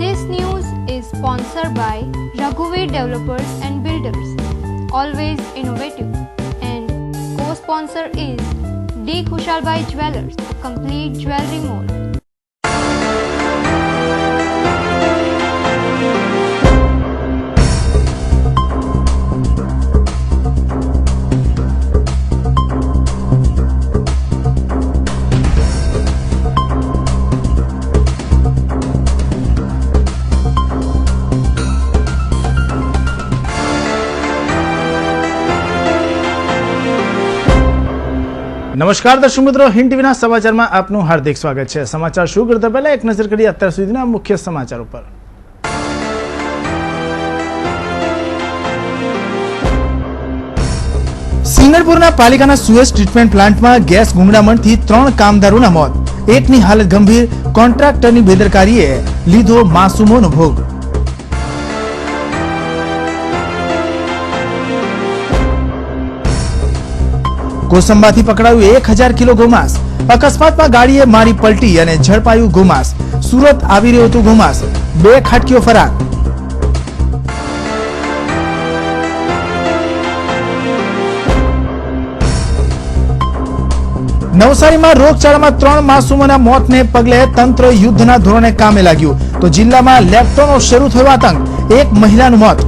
This news is sponsored by Raghuveer Developers and Builders, always innovative, and co-sponsor is D. Kushalbai Jewelers, a complete jewelry mall. નમસ્કાર દર્શક મિત્રો, hint ટીવીના સમાચારમાં આપનું હાર્દિક સ્વાગત છે। સમાચાર શરૂ કરતા પહેલા એક નજર કરીએ અત્યાર સુધીના મુખ્ય સમાચાર ઉપર। સિંગણપુરના પાલિકાના સુએજ ટ્રીટમેન્ટ પ્લાન્ટમાં ગેસ ગુંગળામણથી 3 કામદારોના મોત, એકની હાલત ગંભીર, કોન્ટ્રાક્ટરની બેદરકારીએ લીધો માસૂમોનો ભોગ। કોસંબાથી પકડાયું 1000 કિલો ગોમાંસ, અકસ્માતમાં ગાડીએ મારી પલટી અને ઝડપાયું ગોમાંસ। સુરત આવી રહ્યું હતું ગોમાંસ, 2 ખાટકીઓ ફરાર। નવસારીમાં રોગચાળામાં 3 માસૂમોના મોતને પગલે તંત્ર યુદ્ધના ધોરણે કામે લાગ્યું, તો જિલ્લામાં લેપ્ટોનો શરૂ થયો આતંક, 1 મહિલાનું મોત।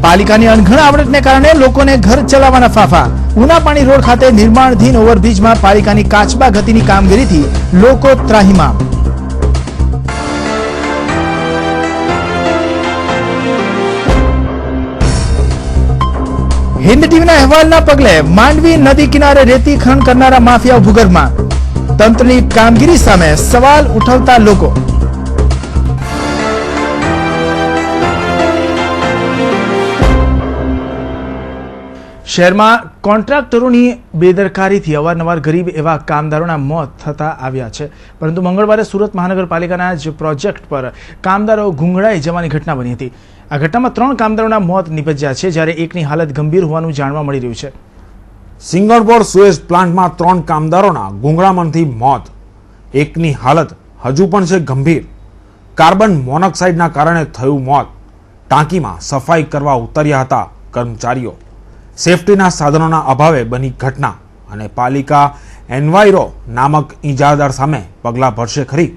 પાલિકાની અણઘડ આવડતને કારણે લોકોને ઘર ચલાવવાના ફાફા। ઉનાપાણી રોડ ખાતે નિર્માણધીન ઓવરબ્રિજમાં પાલિકાની કાચબા ગતિની કામગીરીથી લોકો ત્રાહિમામ। હિન્દ ટીવીના અહેવાલના પગલે માંડવી નદી કિનારે રેતી ખનન કરનારા માફિયાઓ ભૂગર્ભમાં, તંત્રની કામગીરી સામે સવાલ ઉઠાવતા લોકો। શહેરમાં કોન્ટ્રાક્ટરોની બેદરકારીથી અવારનવાર ગરીબ એવા કામદારોના મોત થતા આવ્યા છે, પરંતુ મંગળવારે સુરત મહાનગરપાલિકાના જ પ્રોજેક્ટ પર કામદારો ગુંગળાઈ જવાની ઘટના બની હતી। આ ઘટનામાં 3 કામદારોના મોત નિપજ્યા છે, જ્યારે એકની હાલત ગંભીર હોવાનું જાણવા મળી રહ્યું છે। સિંગણપોર સુએજ પ્લાન્ટમાં 3 કામદારોના ગુંગળામણથી મોત, એકની હાલત હજુ પણ છે ગંભીર। કાર્બન મોનોક્સાઇડના કારણે થયું મોત। ટાંકીમાં સફાઈ કરવા ઉતર્યા હતા કર્મચારીઓ, સેફટીના સાધનોના અભાવે બની ઘટના, અને પાલિકા એન્વાયરો નામક ઇજારદાર સામે પગલાં ભરશે ખરી?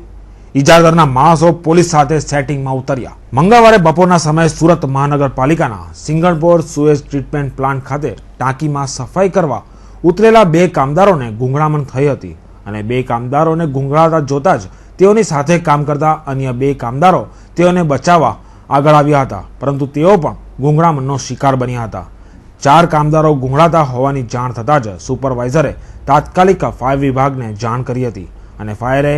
ઇજારદારના માણસો પોલીસ સાથે સેટિંગમાં ઉતર્યા। મંગળવારે બપોરના સમયે સુરત મહાનગરપાલિકાના સિંગણપોર સુએજ ટ્રીટમેન્ટ પ્લાન્ટ ખાતે ટાંકીમાં સફાઈ કરવા ઉતરેલા 2 કામદારોને ગુંગળામણ થઈ હતી, અને 2 કામદારોને ગુંગળાતા જોતા જ તેઓની સાથે કામ કરતા અન્ય 2 કામદારો તેઓને બચાવવા આગળ આવ્યા હતા, પરંતુ તેઓ પણ ગુંગળામણનો શિકાર બન્યા હતા। 4 કામદારો ગુંગળાતા હોવાની જાણ થતાં જ સુપરવાઇઝરે તાત્કાલિક ફાયર વિભાગને જાણ કરી હતી, અને ફાયરે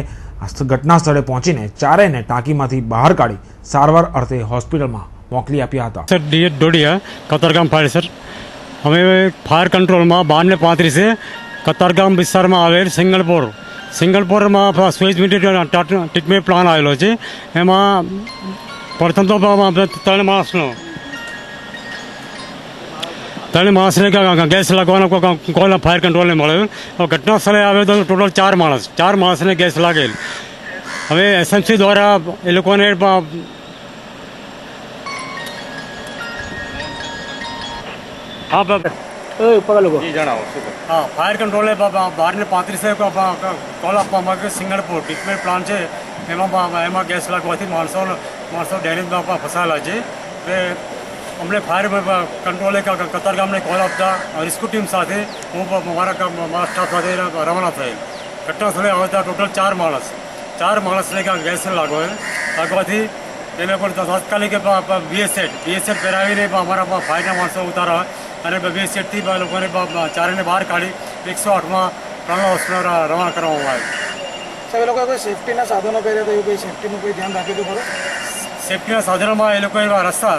ઘટના સ્થળે પહોંચીને 4ને ટાંકીમાંથી બહાર કાઢી સારવાર અર્થે હોસ્પિટલમાં મોકલી આપ્યા હતા। Sir DH Dodiya, Katargam fire. Sir અમે ફાયર કંટ્રોલમાં 12:35 કતારગામ વિસ્તારમાં આવેલ સિંગણપોરમાં સુએજ ટ્રીટમેન્ટ પ્લાન્ટ આવેલો છે। એમાં પ્રથમ તો 3 માણસને ગેસ લાગવાનો કોલ ફાયર કંટ્રોલને મળ્યો। ઘટના સ્થળે આવ્યો તો ટોટલ 4 માણસને ગેસ લાગેલ। હવે એસએમસી દ્વારા એ લોકોને ફાયર કંટ્રોલે 12:35 કોલ આપવામાં આવ્યો। સિંગણપોર ટ્રીટમેન્ટ પ્લાન્ટ છે, એમાં ગેસ લાગવાથી માણસો ડેમેજમાં ફસાયેલા છે। અમને ફાયર કંટ્રોલે કતારગામને કોલ આપતા રેસ્ક્યુ ટીમ સાથે હું મારા સ્ટાફ સાથે રવાના થયેલ। ઘટના સ્થળે આવતા ટોટલ 4 માણસને ગેસ લાગવાથી એને પણ તાત્કાલિક બીએસએટ પહેરાવીને અમારા ફાયરના માણસો ઉતારા, અને બીએસએટથી લોકોને 4ને બહાર કાઢી 108માં પ્રાણલા હોસ્પિટલ રવાના કરવામાં આવ્યા। સાહેબ, એ લોકો કોઈ સેફટીના સાધનો પહેર્યા તો કોઈ સેફટીનું કોઈ ધ્યાન રાખ્યું હતું ખરું? સેફટીના સાધનોમાં એ લોકોએ રસ્તા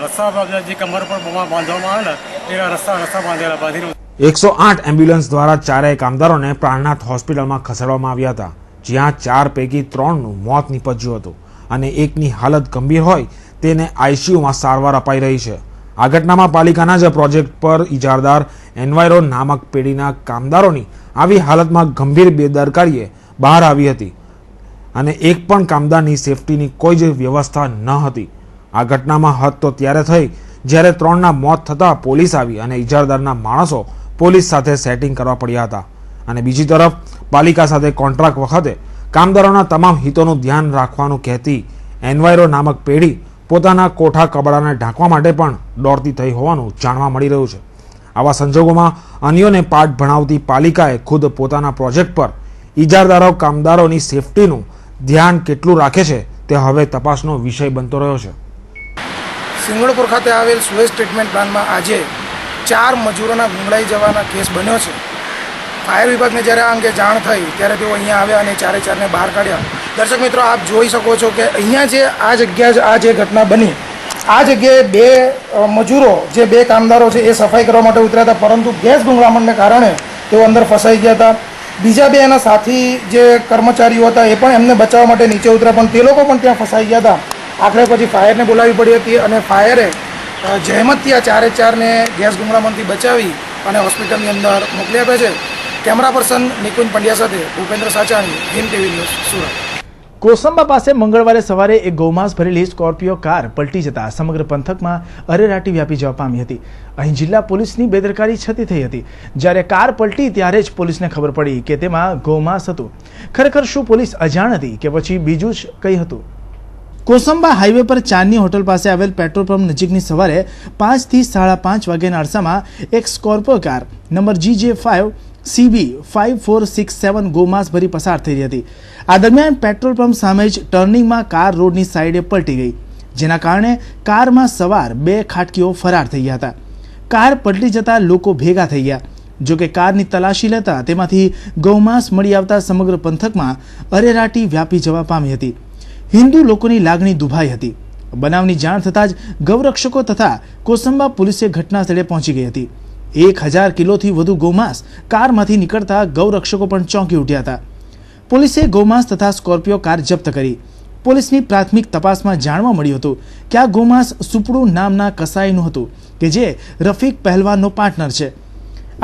જે કમર પર બાંધવામાં આવેલા એ રસ્તા બાંધીને 108 એમ્બ્યુલન્સ દ્વારા 4 કામદારોને પ્રાણનાથ હોસ્પિટલમાં ખસેડવામાં આવ્યા હતા, જ્યાં 4 પૈકી 3નું મોત નિપજ્યું હતું, અને એકની હાલત ગંભીર હોય તેને આઈસીયુમાં સારવાર અપાઈ રહી છે। આ ઘટનામાં પાલિકાના જ પ્રોજેક્ટ પર ઇજારદાર એન્વાયરો નામક પેઢીના કામદારોની આવી હાલતમાં ગંભીર બેદરકારીએ બહાર આવી હતી અને એક પણ કામદારની સેફટીની કોઈ જ વ્યવસ્થા ન હતી. આ ઘટનામાં હદ તો ત્યારે થઈ જ્યારે 3ના મોત થતાં પોલીસ આવી અને ઇજારદારના માણસો પોલીસ સાથે સેટિંગ કરવા પડ્યા હતા. અને બીજી તરફ પાલિકા સાથે કોન્ટ્રાક્ટ વખતે કામદારોના તમામ હિતોનું ધ્યાન રાખવાનું કહેતી એન્વાયરો નામક પેઢી પોતાના કોઠા કબાડાને ઢાંકવા માટે પણ દોડતી થઈ હોવાનું જાણવા મળી રહ્યું છે. આવા સંજોગોમાં અન્યોને પાઠ ભણાવતી પાલિકાએ ખુદ પોતાના પ્રોજેક્ટ પર ઇજારદારો કામદારોની સેફટીનું ધ્યાન કેટલું રાખે છે તે હવે તપાસનો વિષય બનતો રહ્યો છે. સિંગણપુર ખાતે આવેલ સુએઝ ટ્રીટમેન્ટ પ્લાન્ટમાં આજે 4 મજૂરોના ગુંગળાઈ જવાના કેસ બન્યો છે. ફાયર વિભાગને જ્યારે આ અંગે જાણ થઈ ત્યારે તેઓ અહીંયા આવ્યા અને 4ને બહાર કાઢ્યા. દર્શક મિત્રો, આપ જોઈ શકો છો કે અહીંયા જે આ જે ઘટના બની, આ જગ્યાએ 2 મજૂરો જે 2 કામદારો છે એ સફાઈ કરવા માટે ઉતર્યા હતા, પરંતુ ગેસ ગુંગળામણને કારણે તેઓ અંદર ફસાઈ ગયા હતા. બીજા 2 એના સાથી જે કર્મચારીઓ હતા એ પણ એમને બચાવવા માટે નીચે ઉતર્યા, પણ તે લોકો પણ ત્યાં ફસાઈ ગયા હતા. આખરે પછી ફાયરને બોલાવી પડી હતી અને ફાયરે જહેમતથી આ 4ને ગેસ ગુંગળામણથી બચાવી અને હોસ્પિટલની અંદર મોકલી આપ્યા છે. કેમેરા પર્સન નિકુંજ પંડ્યા સાથે ભૂપેન્દ્ર સાચાણી, હિન્દ ટીવી ન્યૂઝ, સુરત. કોસંબા પાસે મંગળવારે સવારે એક ગૌમાંસ ભરેલી સ્કોર્પિયો કાર પલટી જતા સમગ્ર પંથકમાં અરેરાટી વ્યાપી જવા પામી હતી. અહીં જિલ્લા પોલીસની બેદરકારી છતી થઈ હતી. જ્યારે કાર પલટી ત્યારે જ પોલીસને ખબર પડી કે તેમાં ગૌમાંસ હતું. ખરેખર શું પોલીસ અજાણ હતી કે પછી બીજું જ કંઈ હતું? કોસંબા હાઈવે પર ચાંદની હોટલ પાસે આવેલ પેટ્રોલ પંપ નજીકની સવારે 5 થી 5:30 વાગ્યાના અરસામાં એક Scorpio car number GJ5 CB 5467 ગોમાંસ ભરી પસાર થઈ રહી હતી. આ દરમિયાન પેટ્રોલ પંપ સામે જ ટર્નિંગમાં કાર રોડની સાઈડે પલટી ગઈ, જેના કારણે કારમાં સવાર 2 ખાટકીઓ ફરાર થઈ ગયા હતા. કાર પલટી જતા લોકો ભેગા થઈ ગયા. જોકે કારની તલાશી લેતા તેમાંથી ગૌમાંસ મળી આવતા સમગ્ર પંથકમાં અરેરાટી વ્યાપી જવા પામી હતી. હિન્દુ લોકોની લાગણી દુભાઈ હતી. બનાવની જાણ થતાં જ ગૌરક્ષકો તથા કોસંબા પોલીસે ઘટના સ્થળે પહોંચી ગઈ હતી. 1000 કિલોથી વધુ ગૌમાંસ કારમાંથી નીકળતા ગૌરક્ષકો પણ ચોંકી ઉઠ્યા હતા. પોલીસે ગૌમાંસ તથા સ્કોર્પિયો કાર જપ્ત કરી. પોલીસની પ્રાથમિક તપાસમાં જાણવા મળ્યું હતું કે આ ગૌમાંસ સુપડુ નામના કસાઈનું હતું કે જે રફીક પહેલવાનનો પાર્ટનર છે.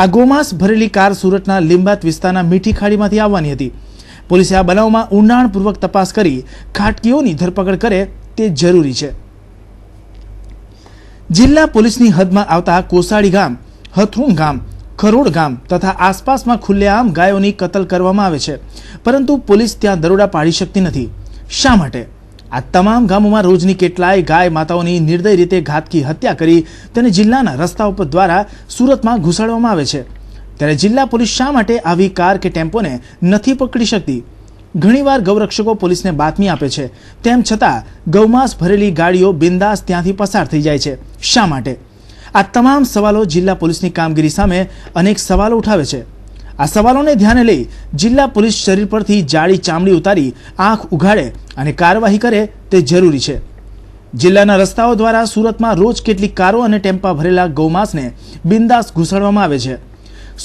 આ ગૌમાંસ ભરેલી કાર સુરતના લીંબાત વિસ્તારના મીઠી ખાડીમાંથી આવવાની હતી. પોલીસે આ બનાવમાં ઊંડાણપૂર્વક તપાસ કરી ખાટકીઓની ધરપકડ કરે તે જરૂરી છે. જિલ્લા પોલીસની હદમાં આવતા કોસાડી ગામ, હથુણ ગામ, ખરોડ ગામ તથા આસપાસમાં ખુલ્લેઆમ ગાયોની કતલ કરવામાં આવે છે, પરંતુ પોલીસ ત્યાં દરોડા પાડી શકતી નથી. શા માટે? આ તમામ ગામોમાં રોજની કેટલાય ગાય માતાઓની નિર્દય રીતે ઘાતકી હત્યા કરી તેને જિલ્લાના રસ્તાઓ પર દ્વારા સુરતમાં ઘુસાડવામાં આવે છે. ત્યારે જિલ્લા પોલીસ શા માટે આવી કાર કે ટેમ્પોને નથી પકડી શકતી? ઘણીવાર ગૌરક્ષકો પોલીસને બાતમી આપે છે, તેમ છતાં ગૌમાંસ ભરેલી ગાડીઓ બિંદાસ ત્યાંથી પસાર થઈ જાય છે. શા માટે? આ તમામ સવાલો જિલ્લા પોલીસની કામગીરી સામે અનેક સવાલો ઉઠાવે છે. આ સવાલોને ધ્યાને લઈ જિલ્લા પોલીસ શરીર પરથી જાડી ચામડી ઉતારી આંખ ઉઘાડે અને કાર્યવાહી કરે તે જરૂરી છે. જિલ્લાના રસ્તાઓ દ્વારા સુરતમાં રોજ કેટલીક કારો અને ટેમ્પા ભરેલા ગૌમાંસને બિંદાસ ઘુસાડવામાં આવે છે.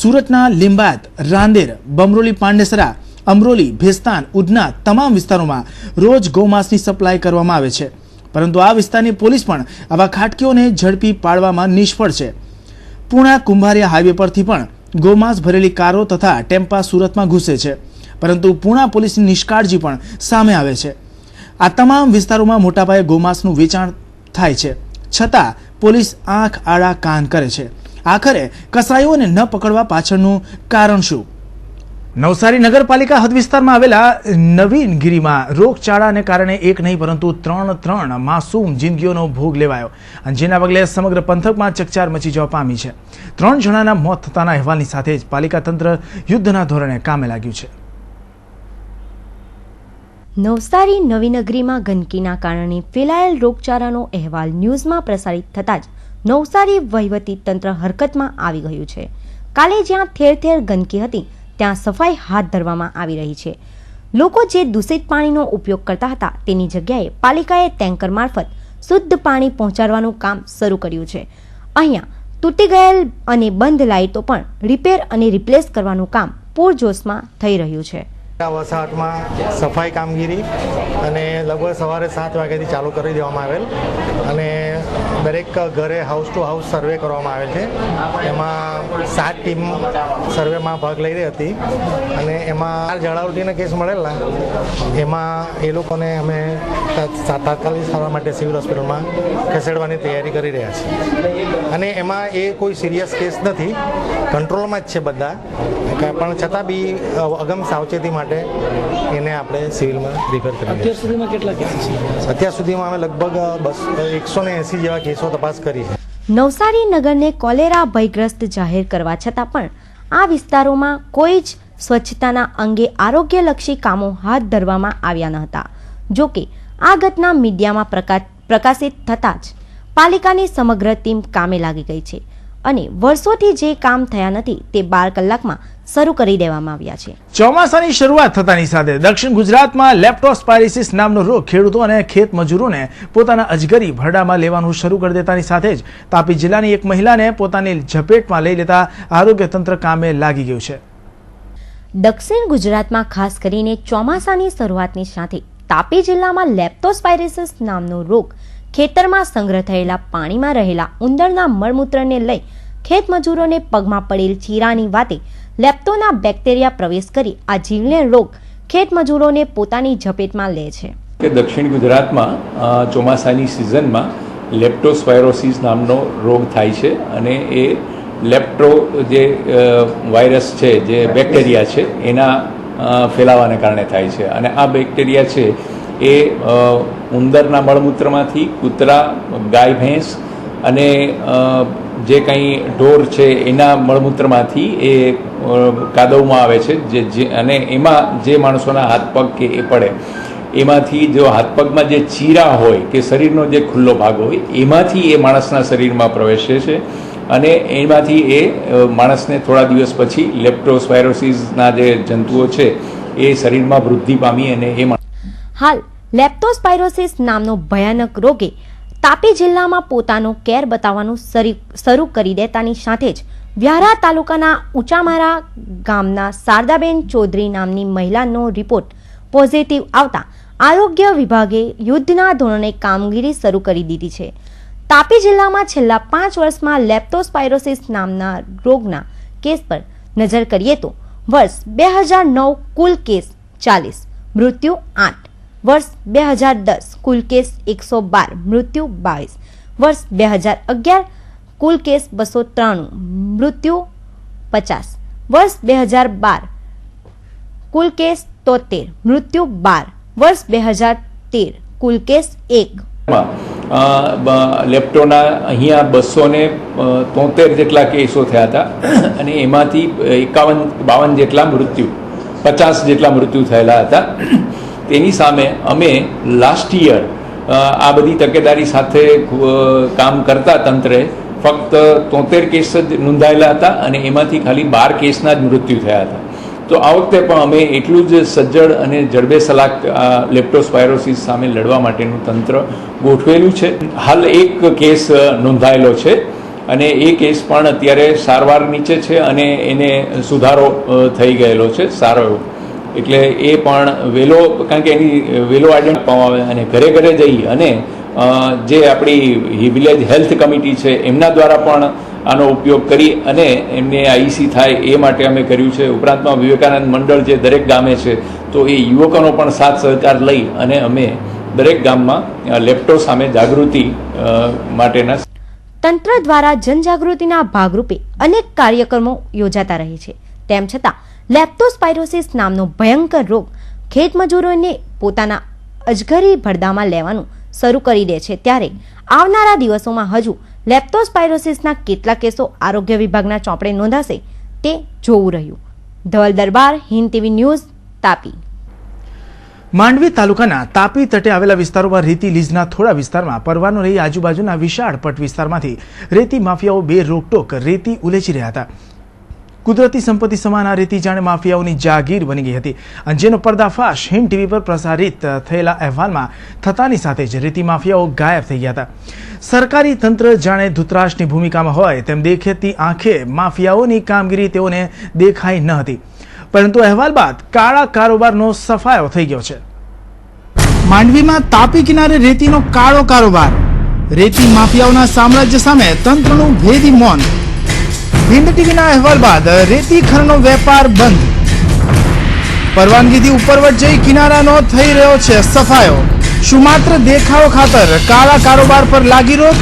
સુરતના લીંબાત, રાંદેર, બમરોલી, પાંડેસરા, અમરોલી, ભેસ્તાન, ઉધના તમામ વિસ્તારોમાં રોજ ગૌમાંસની સપ્લાય કરવામાં આવે છે, પરંતુ આ વિસ્તારની પોલીસ પણ આવા ખાટકીઓને ઝડપી પાડવામાં નિષ્ફળ છે. પૂણા કુંભારિયા હાઈવે પરથી પણ ગૌમાંસ ભરેલી કારો તથા ટેમ્પા સુરતમાં ઘૂસે છે, પરંતુ પૂણા પોલીસની નિષ્કાળજી પણ સામે આવે છે. આ તમામ વિસ્તારોમાં મોટાપાયે ગૌમાંસનું વેચાણ થાય છે, છતાં પોલીસ આંખ આડા કાન કરે છે. આખરે કસાઈઓને ન પકડવા પાછળનું કારણ શું? નવસારી નગરપાલિકા હદ વિસ્તારમાં આવેલા નવીનગીરીમાં રોગચાળાને કારણે એક નહીં પરંતુ ત્રણ માસૂમ જિંદગીઓનો ભોગ લેવાયો, અને જેના પગલે સમગ્ર પંથકમાં ચકચાર મચી જવા પામી છે. 3 જણાના મોત થતાના અહેવાલની સાથે જ પાલિકા તંત્ર યુદ્ધના ધોરણે કામે લાગ્યું છે. નવસારી નવીનગરીમાં ગંદકીના કારણે ફેલાયેલ રોગચાળાનો અહેવાલ ન્યૂઝમાં પ્રસારિત થતાં જ નવસારી વહીવટી તંત્ર હરકતમાં આવી ગયું છે. કાલે જ્યાં ઠેર ઠેર ગંદકી હતી ત્યાં સફાઈ હાથ ધરવામાં આવી રહી છે. લોકો જે દૂષિત પાણીનો ઉપયોગ કરતા હતા તેની જગ્યાએ પાલિકાએ ટેન્કર મારફત શુદ્ધ પાણી પહોંચાડવાનું કામ શરૂ કર્યું છે. અહીંયા તૂટી ગયેલ અને બંધ લાઇટો પણ રિપેર અને રિપ્લેસ કરવાનું કામ પૂરજોશમાં થઈ રહ્યું છે. વસાહતમાં સફાઈ કામગીરી અને લગભગ સવારે 7 વાગ્યાથી ચાલુ કરી દેવામાં આવેલ અને દરેક ઘરે હાઉસ ટુ હાઉસ સર્વે કરવામાં આવેલ છે. એમાં 7 ટીમ સર્વેમાં ભાગ લઈ રહી હતી અને એમાં જળાવટીના કેસ મળેલા. એમાં એ લોકોને અમે તાત્કાલિક સારવાર માટે સિવિલ હોસ્પિટલમાં ખસેડવાની તૈયારી કરી રહ્યા છીએ. અને એમાં એ કોઈ સિરિયસ કેસ નથી, કંટ્રોલમાં જ છે બધા, પણ છતાં બી અગમ સાવચેતી માટે એને આપણે સિવિલમાં રિફર કરીએ. અત્યાર સુધીમાં કેટલા કેસીસ? અત્યાર સુધીમાં અમે લગભગ 180 જેવા કેસો તપાસ કરી છે. નવસારી નગરને કોલેરા ભયગ્રસ્ત જાહેર કરવા છતાં પણ આ વિસ્તારોમાં કોઈ જ સ્વચ્છતાના અંગે આરોગ્યલક્ષી કામો હાથ ધરવામાં આવ્યા ન હતા. જોકે આ ઘટના મીડિયામાં પ્રકાશિત થતાં જ પાલિકાની સમગ્ર ટીમ કામે લાગી ગઈ છે અને વર્ષોથી જે કામ થયા નથી તે 12 કલાકમાં શરૂ કરી દેવામાં આવ્યા છે. ચોમાસાની શરૂઆત થતાની સાથે દક્ષિણ ગુજરાતમાં લેપ્ટોસ્પાયરોસિસ નામનો રોગ ખેડૂતો અને ખેત મજૂરોને પોતાના અજગરી ભરડામાં લેવાનું શરૂ કરી દેતાની સાથે જ તાપી જિલ્લાની એક મહિલાને પોતાની ઝપેટમાં લઈ લેતા આરોગ્ય તંત્ર કામે લાગી ગયું છે. દક્ષિણ ગુજરાતમાં ખાસ કરીને ચોમાસાની શરૂઆતની સાથે તાપી જિલ્લામાં લેપ્ટોસ્પાયરોસિસ નામનો રોગ ખેતરમાં સંગ્રહ થયેલા પાણીમાં રહેલા ઉંદરના મળમૂત્રને લઈ ખેત મજૂરોને પગમાં પડેલ ચીરાની વાતે લેપ્ટોના બેક્ટેરિયા પ્રવેશ કરી આ જીવલેણ રોગ ખેત મજૂરોને પોતાની ઝપેટમાં લે છે. કે દક્ષિણ ગુજરાતમાં ચોમાસાની સિઝનમાં લેપ્ટોસ્પાયરોસિસ નામનો રોગ થાય છે અને એ લેપ્ટો જે વાયરસ છે, જે બેક્ટેરિયા છે, એના ફેલાવાને કારણે થાય છે. અને આ બેક્ટેરિયા છે એ ઉંદરના મળમૂત્રમાંથી, કૂતરા, ગાય, ભેંસ અને જે કંઈ ઢોર છે એના મળમૂત્રમાંથી એ કાદવમાં આવે છે. અને એમાં જે માણસોના હાથ પગ કે એ પડે, એમાંથી જો હાથ પગમાં જે ચીરા હોય કે શરીરનો જે ખુલ્લો ભાગ હોય એમાંથી એ માણસના શરીરમાં પ્રવેશે છે અને એમાંથી એ માણસને થોડા દિવસ પછી લેપ્ટોસ્પાયરોસિસના જે જંતુઓ છે એ શરીરમાં વૃદ્ધિ પામી અને એ હાલ લેપ્ટોસ્પાયરોસિસ નામનો ભયાનક રોગે તાપી જિલ્લામાં પોતાનો કેર બતાવવાનું શરૂ કરી દેતાની સાથે જ વ્યારા તાલુકાના ઊંચામારા ગામના શારદાબેન ચૌધરી નામની મહિલાનો રિપોર્ટ પોઝિટિવ આવતા આરોગ્ય વિભાગે યુદ્ધના ધોરણે કામગીરી શરૂ કરી દીધી છે. તાપી જિલ્લામાં છેલ્લા 5 વર્ષમાં લેપ્ટોસ્પાયરોસિસ નામના રોગના કેસ પર નજર કરીએ તો વર્ષ 2009 કુલ કેસ 40, મૃત્યુ 8, વર્ષ 2010 કુલ કેસ 112, મૃત્યુ 22, વર્ષ 2011 કુલ કેસ 293, મૃત્યુ 50, વર્ષ 2012 કુલ કેસ 73, મૃત્યુ 12, વર્ષ 2013 કુલ કેસ 1. લેપ્ટોના અહીંયા 273 જેટલા કેસો થયા હતા અને એમાંથી 51-52 જેટલા મૃત્યુ, 50 જેટલા મૃત્યુ થયેલા હતા. તેની સામે અમે લાસ્ટ યર આ બધી તકેદારી સાથે કામ કરતા તંત્રે ફક્ત 73 કેસ જ નોંધાયેલા હતા અને એમાંથી ખાલી 12 કેસના જ મૃત્યુ થયા હતા. તો આ વખતે પણ અમે એટલું જ સજ્જડ અને જડબે સલાક લેપ્ટોસ્પાયરોસિસ સામે લડવા માટેનું તંત્ર ગોઠવેલું છે. હાલ એક કેસ નોંધાયેલો છે અને એ કેસ પણ અત્યારે સારવાર નીચે છે અને એને સુધારો થઈ ગયેલો છે સારો એવો. એટલે એ પણ વેલો, કારણ કે એની વેલો આઈડેન્ટ આપવામાં આવે અને ઘરે ઘરે જઈ અને જે આપણી વિલેજ હેલ્થ કમિટી છે એમના દ્વારા પણ આનો ઉપયોગ કરી અને એમને આઈસી થાય એ માટે અમે કર્યું છે. ઉપરાંતમાં વિવેકાનંદ મંડળ જે દરેક ગામે છે તો એ યુવકોનો પણ સાથ સહકાર લઈ અને અમે દરેક ગામમાં લેપ્ટો સામે જાગૃતિ માટેના તંત્ર દ્વારા જનજાગૃતિના ભાગરૂપે અનેક કાર્યક્રમો યોજાતા રહે છે. તેમ છતાં લેપ્ટોસ્પાયરોસિસ નામનો ભયંકર રોગ ખેત મજૂરોને પોતાના અજગરી ભરડામાં લેવાનું શરૂ કરી દે છે. ત્યારે આવનારા દિવસોમાં હજુ લેપ્ટોસ્પાયરોસિસના કેટલા કેસો આરોગ્ય વિભાગના ચોપડે નોંધાશે તે જોવું રહ્યું. ધવલ દરબાર, હિન્દ ટીવી ન્યૂઝ, તાપી. માંડવી તાલુકાના તાપી તટે આવેલા વિસ્તારોમાં રેતી લીઝના થોડા વિસ્તારમાં પરવાનો રહી આજુબાજુના વિશાળ પટ વિસ્તારમાંથી રેતી માફિયાઓ બે રોકટોક રેતી ઉલેચી રહ્યા હતા. કુદરતી સંપત્તિ સમાન આ રેતી જાણે માફિયાઓની જાગીર બની ગઈ હતી અને જેનો પર્દાફાશ હિન્દ ટીવી પર પ્રસારિત થયેલા અહેવાલમાં થતાની સાથે જ રેતી માફિયાઓ ગાયબ થઈ ગયા હતા. સરકારી તંત્ર જાણે ધૂતરાષ્ટ્રની ભૂમિકામાં હોય તેમ દેખેતી આંખે માફિયાઓની કામગીરી તેઓને દેખાઈ ન હતી, પરંતુ અહેવાલ બાદ કાળા કારોબારનો સફાયો થઈ ગયો છે. માંડવીમાં તાપી કિનારે રેતીનો કાળો કારોબાર. રેતી માફિયાઓના સામ્રાજ્ય સામે તંત્રનું ભેદી મૌન. ભીંડ ટીવીના અહેવાલ બાદ રેતી ખનનનો વેપાર બંધ. પરવાનગીથી ઉપરવટ જઈ કિનારાનો થઈ રહ્યો છે સફાયો. શું માત્ર દેખાવો ખાતર કાળા કારોબાર પર લાગી રોક?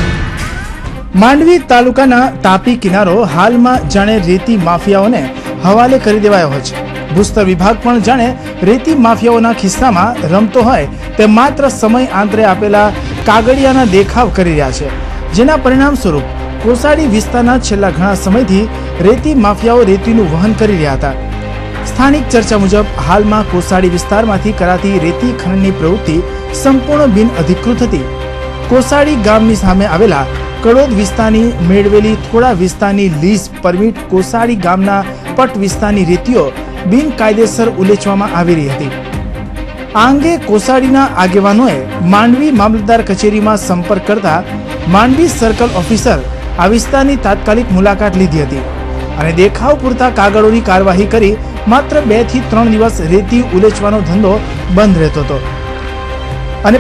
માંડવી તાલુકાના તાપી કિનારો હાલમાં જાણે રેતી માફિયાઓને હવાલે કરી દેવાયો હોય છે. ભૂસ્તર વિભાગ પણ જાણે રેતી માફિયાઓના ખિસ્સામાં રમતો હોય તે માત્ર સમય આંતરે આપેલા કાગળિયાના દેખાવ કરી રહ્યા છે, જેના પરિણામ સ્વરૂપ કોસાડી વિસ્તારના છેલ્લા ઘણા સમયથી રેતી માફિયાઓ રેતીનું વહન કરી રહ્યા હતા. સ્થાનિક ચર્ચા મુજબ હાલમાં કોસાડી વિસ્તારમાંથી કરાતી રેતી ખનનની પ્રવૃત્તિ સંપૂર્ણ બિન અધિકૃત હતી. કોસાડી ગામની સામે આવેલા કડોદ વિસ્તારની મેળવેલી થોડા વિસ્તારની લીઝ પરમિટ કોસાડી ગામના પટ વિસ્તારની રેતીઓ બિનકાયદેસર ઉલેચવામાં આવી રહી હતી. આ અંગે કોસાડીના આગેવાનોએ માંડવી મામલતદાર કચેરીમાં સંપર્ક કરતા માંડવી સર્કલ ઓફિસર આ વિસ્તારની તાત્કાલિક મુલાકાત લીધી હતી અને દેખાવ પૂરતા કાગળોની કાર્યવાહી કરી માત્ર 2 થી 3 દિવસ રેતી ઉલેચવાનો ધંધો બંધ રહેતો હતો અને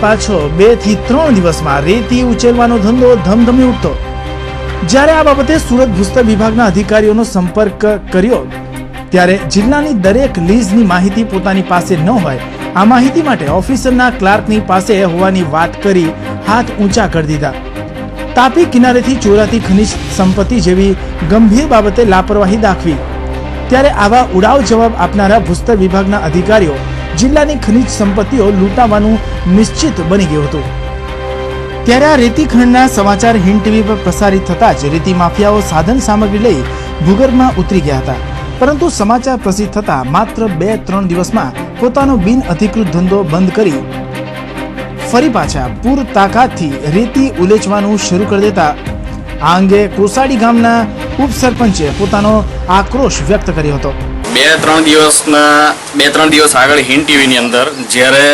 પાછો 2 થી 3 દિવસમાં રેતી ઉચેલવાનો ધંધો ધમધમી ઉઠતો. જ્યારે આ બાબતે સુરત ભૂસ્તર વિભાગના અધિકારીઓનો સંપર્ક કર્યો ત્યારે જિલ્લાની દરેક લીઝની માહિતી પોતાની પાસે ન હોય, આ માહિતી માટે ઓફિસરના ક્લાર્કની પાસે હોવાની વાત કરી હાથ ઊંચા કરી દીધા. તાપી કિનારેથી ચોરાતી ખનિજ સંપત્તિ જેવી ગંભીર બાબતે લાપરવાહી દાખવી ત્યારે આવા ઉડાવ જવાબ આપનારા ભૂસ્તર વિભાગના અધિકારીઓ જિલ્લાની ખનિજ સંપત્તિઓ લૂંટાવાનું નિશ્ચિત બની ગયું હતું. ત્યારે આ રેતી ખનનના સમાચાર હિન્દ ટીવી પર પ્રસારિત થતા જ રેતી માફિયાઓ સાધન સામગ્રી લઈ ભૂગર્ભમાં ઉતરી ગયા હતા. પરંતુ સમાચાર પ્રસિદ્ધ થતા માત્ર 2-3 દિવસમાં પોતાનો બિન અધિકૃત ધંધો બંધ કરી ફરી પાછા પૂર તાકાતથી રેતી ઉલેચવાનું શરૂ કરી દેતા આ અંગે કોસાડી ગામના ઉપસરપંચે પોતાનો આક્રોશ વ્યક્ત કર્યો હતો. 2-3 દિવસ આગળ હિન્દ ટીવીની અંદર જ્યારે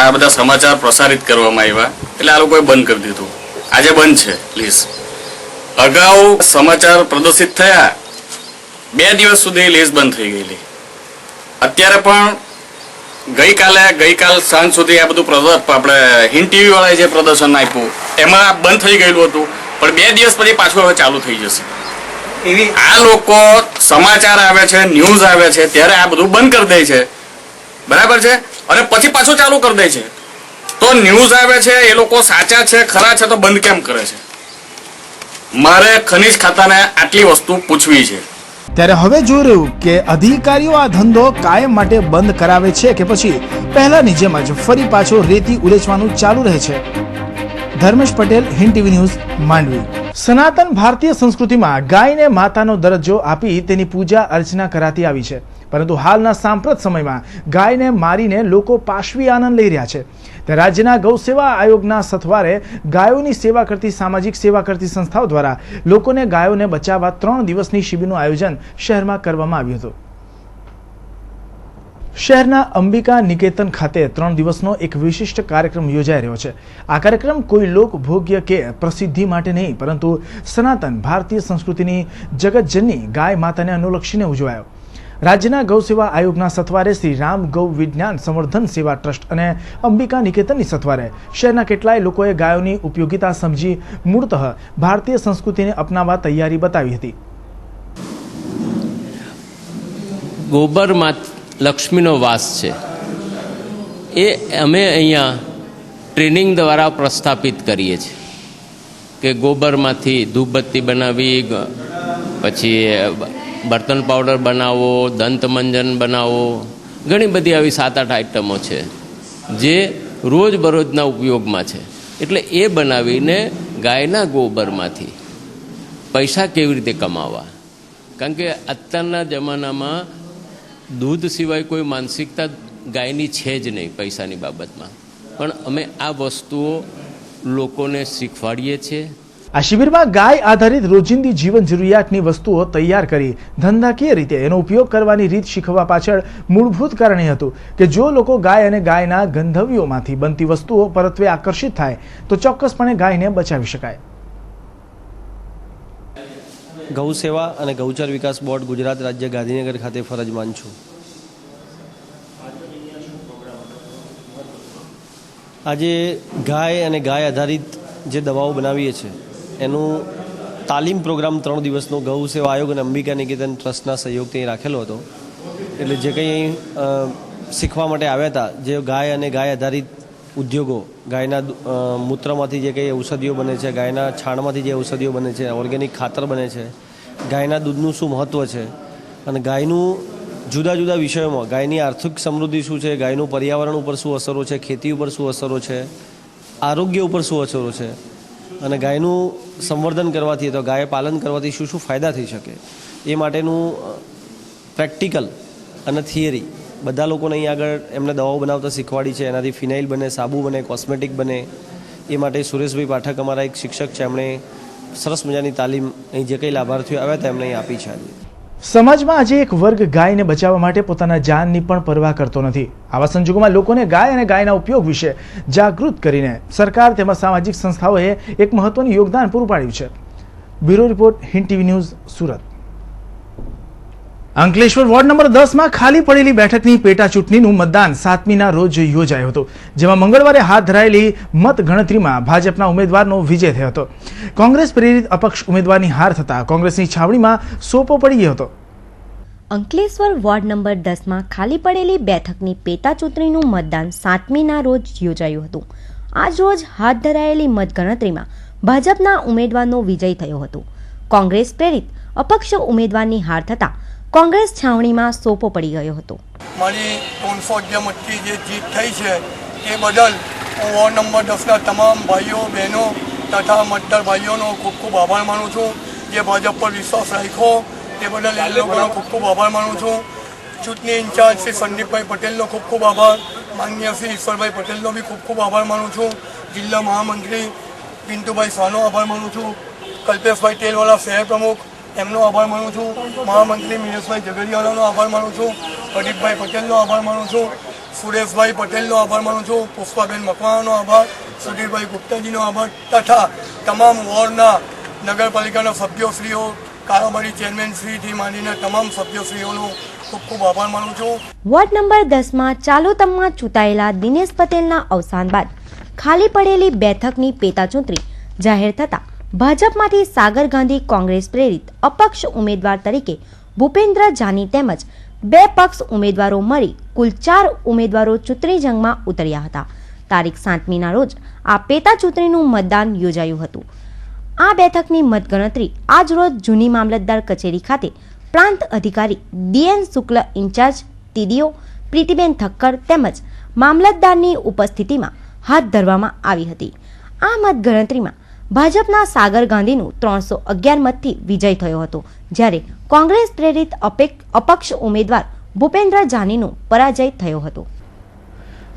આ બધા સમાચાર પ્રસારિત કરવામાં આવ્યા એટલે આ લોકોએ બંધ કરી દીધું. આજે બંધ છે પ્લીઝ. અગાઉ સમાચાર પ્રદર્શિત થયા 2 દિવસ સુધી લીઝ બંધ થઈ ગયેલી. અત્યારે પણ ગઈકાલ સાંજ સુધી આ બધું આપણે હિન્દ ટીવી વાળાએ જે પ્રદર્શન આપ્યું એમાં બંધ થઈ ગયેલું હતું, પણ 2 દિવસ પછી પાછું હવે ચાલુ થઈ જશે. આ લોકો સમાચાર આવે છે, ન્યૂઝ આવે છે ત્યારે આ બધું બંધ કરી દે છે, બરાબર છે, અને પછી પાછું ચાલુ કરી દે છે. તો ન્યૂઝ આવે છે એ લોકો સાચા છે ખરા છે તો બંધ કેમ કરે છે? મારે ખનિજ ખાતાને આટલી વસ્તુ પૂછવી છે. ત્યારે હવે જોઈ રહ્યું કે અધિકારીઓ આ ધંધો કાયમ માટે બંધ કરાવે છે કે પછી પહેલાની જેમ જ ફરી પાછો રેતી ઉલેચવાનું ચાલુ રહે છે. Dharmesh Patel, Hind TV news, Mandvi. સનાતન ભારતીય સંસ્કૃતિમાં ગાયને માતાનો દરજ્જો આપી તેની પૂજા અર્ચના કરાતી આવી છે, પરંતુ હાલના સાંપ્રત સમયમાં ગાયને મારીને લોકો પાશવી આનંદ લઈ રહ્યા છે. ત્યારે રાજ્યના ગૌસેવા આયોગના સથવારે ગાયોની સેવા કરતી સામાજિક સેવા કરતી સંસ્થાઓ દ્વારા લોકોને ગાયોને બચાવવા 3 દિવસની શિબિરનું આયોજન શહેરમાં કરવામાં આવ્યું હતું. શહેરના અંબિકા નિકેતન ખાતે 3 દિવસનો એક વિશિષ્ટ કાર્યક્રમ યોજાઈ રહ્યો છે. આ કાર્યક્રમ કોઈ લોકભોગ્ય કે પ્રસિદ્ધિ માટે નહીં, પરંતુ સનાતન ભારતીય સંસ્કૃતિની જગતજનની ગાય માતાને અનુલક્ષીને ઉજવાયો. રાજ્યના ગૌસેવા આયોગના સથવારે શ્રી રામ ગૌ વિજ્ઞાન સંવર્ધન સેવા ટ્રસ્ટ અને અંબિકા નિકેતનની સથવારે શહેરના કેટલાય લોકોએ ગાયોની ઉપયોગિતા સમજી મૂળતઃ ભારતીય સંસ્કૃતિને અપનાવવા તૈયારી બતાવી હતી. ગોબરમાં લક્ષ્મીનો વાસ છે એ અમે અહીંયા ટ્રેનિંગ દ્વારા પ્રસ્થાપિત કરીએ છીએ કે ગોબરમાંથી ધૂપબત્તી બનાવી, પછી બર્તન પાવડર બનાવો, દંતમંજન બનાવો, ઘણી બધી આવી 7-8 આઇટમો છે જે રોજબરોજના ઉપયોગમાં છે. એટલે એ બનાવીને ગાયના ગોબરમાંથી પૈસા કેવી રીતે કમાવા, કારણ કે અત્યારના જમાનામાં દૂધ સિવાય કોઈ માનસિકતા ગાયની છે જ નહીં પૈસાની બાબતમાં, પણ અમે આ વસ્તુઓ લોકોને શીખવાડીએ છીએ. આ શિબિરમાં ગાય આધારિત રોજિંદી જીવન જરૂરિયાતની વસ્તુઓ તૈયાર કરી ધંધાકીય રીતે એનો ઉપયોગ કરવાની રીત શીખવવા પાછળ મૂળભૂત કારણ એ હતું કે જો લોકો ગાય અને ગાયના ગંધર્વીઓમાંથી બનતી વસ્તુઓ પરત્વે આકર્ષિત થાય તો ચોક્કસપણે ગાયને બચાવી શકાય. ગૌ સેવા અને ગૌચર વિકાસ બોર્ડ ગુજરાત રાજ્ય ગાંધીનગર ખાતે ફરજમાન છું. આજે ગાય અને ગાય આધારિત જે દવાઓ બનાવીએ છીએ એનું તાલીમ પ્રોગ્રામ 3 દિવસનો ગૌ સેવા આયોગ અને અંબિકા નિકેતન ટ્રસ્ટના સહયોગથી રાખેલો હતો. એટલે જે કંઈ શીખવા માટે આવ્યા હતા, જે ગાય અને ગાય આધારિત ઉદ્યોગો, ગાયના મૂત્રમાંથી જે કંઈ ઔષધિઓ બને છે, ગાયના છાણમાંથી જે ઔષધિઓ બને છે, ઓર્ગેનિક ખાતર બને છે, ગાયના દૂધનું શું મહત્ત્વ છે અને ગાયનું જુદા જુદા વિષયોમાં ગાયની આર્થિક સમૃદ્ધિ શું છે, ગાયનું પર્યાવરણ ઉપર શું અસરો છે, ખેતી ઉપર શું અસરો છે, આરોગ્ય ઉપર શું અસરો છે અને ગાયનું સંવર્ધન કરવાથી અથવા ગાય પાલન કરવાથી શું શું ફાયદા થઈ શકે એ માટેનું પ્રેક્ટિકલ અને થિયરી બધા લોકોને અહીં આગળ એમને દવાઓ બનાવતા શીખવાડી છે. એનાથી ફિનાઇલ બને, સાબુ બને, કોસ્મેટિક બને. એ માટે સુરેશભાઈ પાઠક અમારા એક શિક્ષક છે, એમણે સરસ મજાની તાલીમ અહીં જે કંઈ લાભાર્થીઓ આવ્યા હતા એમને અહીં આપી છે. સમાજમાં આજે એક વર્ગ ગાયને બચાવવા માટે પોતાના જાનની પણ પરવા કરતો નથી. આવા સંજોગોમાં લોકોને ગાય અને ગાયના ઉપયોગ વિશે જાગૃત કરીને સરકાર તેમજ સામાજિક સંસ્થાઓએ એક મહત્વનું યોગદાન પૂરું પાડ્યું છે. Bureau report, Hind TV news, Surat. Ankleshwar ward number 10માં ખાલી પડેલી બેઠકની પેટા ચૂંટણીનું મતદાન 7મીના રોજ યોજાયું હતું, જેમાં મંગળવારે હાથ ધરાયેલી મત ગણતરીમાં ભાજપના ઉમેદવારનો વિજય થયો હતો. કોંગ્રેસ પ્રેરિત અપક્ષ ઉમેદવારની હાર થતાં કોંગ્રેસની છાવણીમાં સોપો પડી ગયો હતો. અંકલેશ્વર વોર્ડ નંબર 10માં ખાલી પડેલી બેઠકની પેટા ચૂંટણીનું મતદાન 7મીના રોજ યોજાયું હતું. આજ રોજ હાથ ધરાયેલી મતગણતરીમાં ભાજપના ઉમેદવારનો વિજય થયો હતો. કોંગ્રેસ પ્રેરિત અપક્ષ ઉમેદવારની હાર થતાં કોંગ્રેસ છાવણીમાં સોપો પડી ગયો હતો. મારી 311 મતથી જે જીત થઈ છે એ બદલ હું વોર્ડ નંબર 10ના તમામ ભાઈઓ, બહેનો તથા મતદાર ભાઈઓનો ખૂબ ખૂબ આભાર માનું છું. જે ભાજપ પર વિશ્વાસ રાખ્યો તે બદલ એ લોકોનો ખૂબ ખૂબ આભાર માનું છું. ચૂંટણી ઇન્ચાર્જ શ્રી સંદીપભાઈ પટેલનો ખૂબ ખૂબ આભાર, માનનીય શ્રી ઈશ્વરભાઈ પટેલનો બી ખૂબ ખૂબ આભાર માનું છું. જિલ્લા મહામંત્રી પિન્ટુભાઈ શાહનો આભાર માનું છું. કલ્પેશભાઈ તેલવાલા શહેર પ્રમુખ એમનો આભાર માનું છું. મહામંત્રી મિનેશભાઈ ઝઘડિયાવાલાનો આભાર માનું છું. પ્રદીપભાઈ પટેલનો આભાર માનું છું. સુરેશભાઈ પટેલનો આભાર માનું છું. પુષ્પાબેન મકવાણાનો આભાર, સુધીરભાઈ ગુપ્તાજીનો આભાર તથા તમામ વોર્ડના નગરપાલિકાના સભ્યોશ્રીઓ, કારોબારી ચેરમેનશ્રીથી માંડીને તમામ સભ્યોશ્રીઓનો ખૂબ ખૂબ આભાર માનું છું. વોર્ડ નંબર 10માં ચાલુ ટર્મમાં ચૂંટાયેલા દિનેશ પટેલના અવસાન બાદ ખાલી પડેલી બેઠકની પેટા ચૂંટણી જાહેર થતાં ભાજપમાંથી સાગર ગાંધી કોંગ્રેસ પ્રેરિત અપક્ષ ઉમેદવાર તરીકે ભૂપેન્દ્ર જાની તેમજ 2 પક્ષ ઉમેદવારો મળી કુલ 4 ઉમેદવારો ચૂંટણી જંગમાં ઉતર્યા હતા. તારીખ 7મીના રોજ આ પેટા ચૂંટણીનું મતદાન યોજાયું હતું. આ બેઠકની મતગણતરી આજ રોજ જૂની મામલતદાર કચેરી ખાતે પ્રાંત અધિકારી DN શુક્લ ઇન્ચાર્જ TDO પ્રીતિબેન ઠક્કર તેમજ મામલતદારની ઉપસ્થિતિમાં હાથ ધરવામાં આવી હતી. આ મતગણતરીમાં ભાજપના સાગર ગાંધીનું 311 મતથી વિજય થયો હતો, જ્યારે કોંગ્રેસ પ્રેરિત અપક્ષ ઉમેદવાર ભૂપેન્દ્ર જાનીનો પરાજય થયો હતો.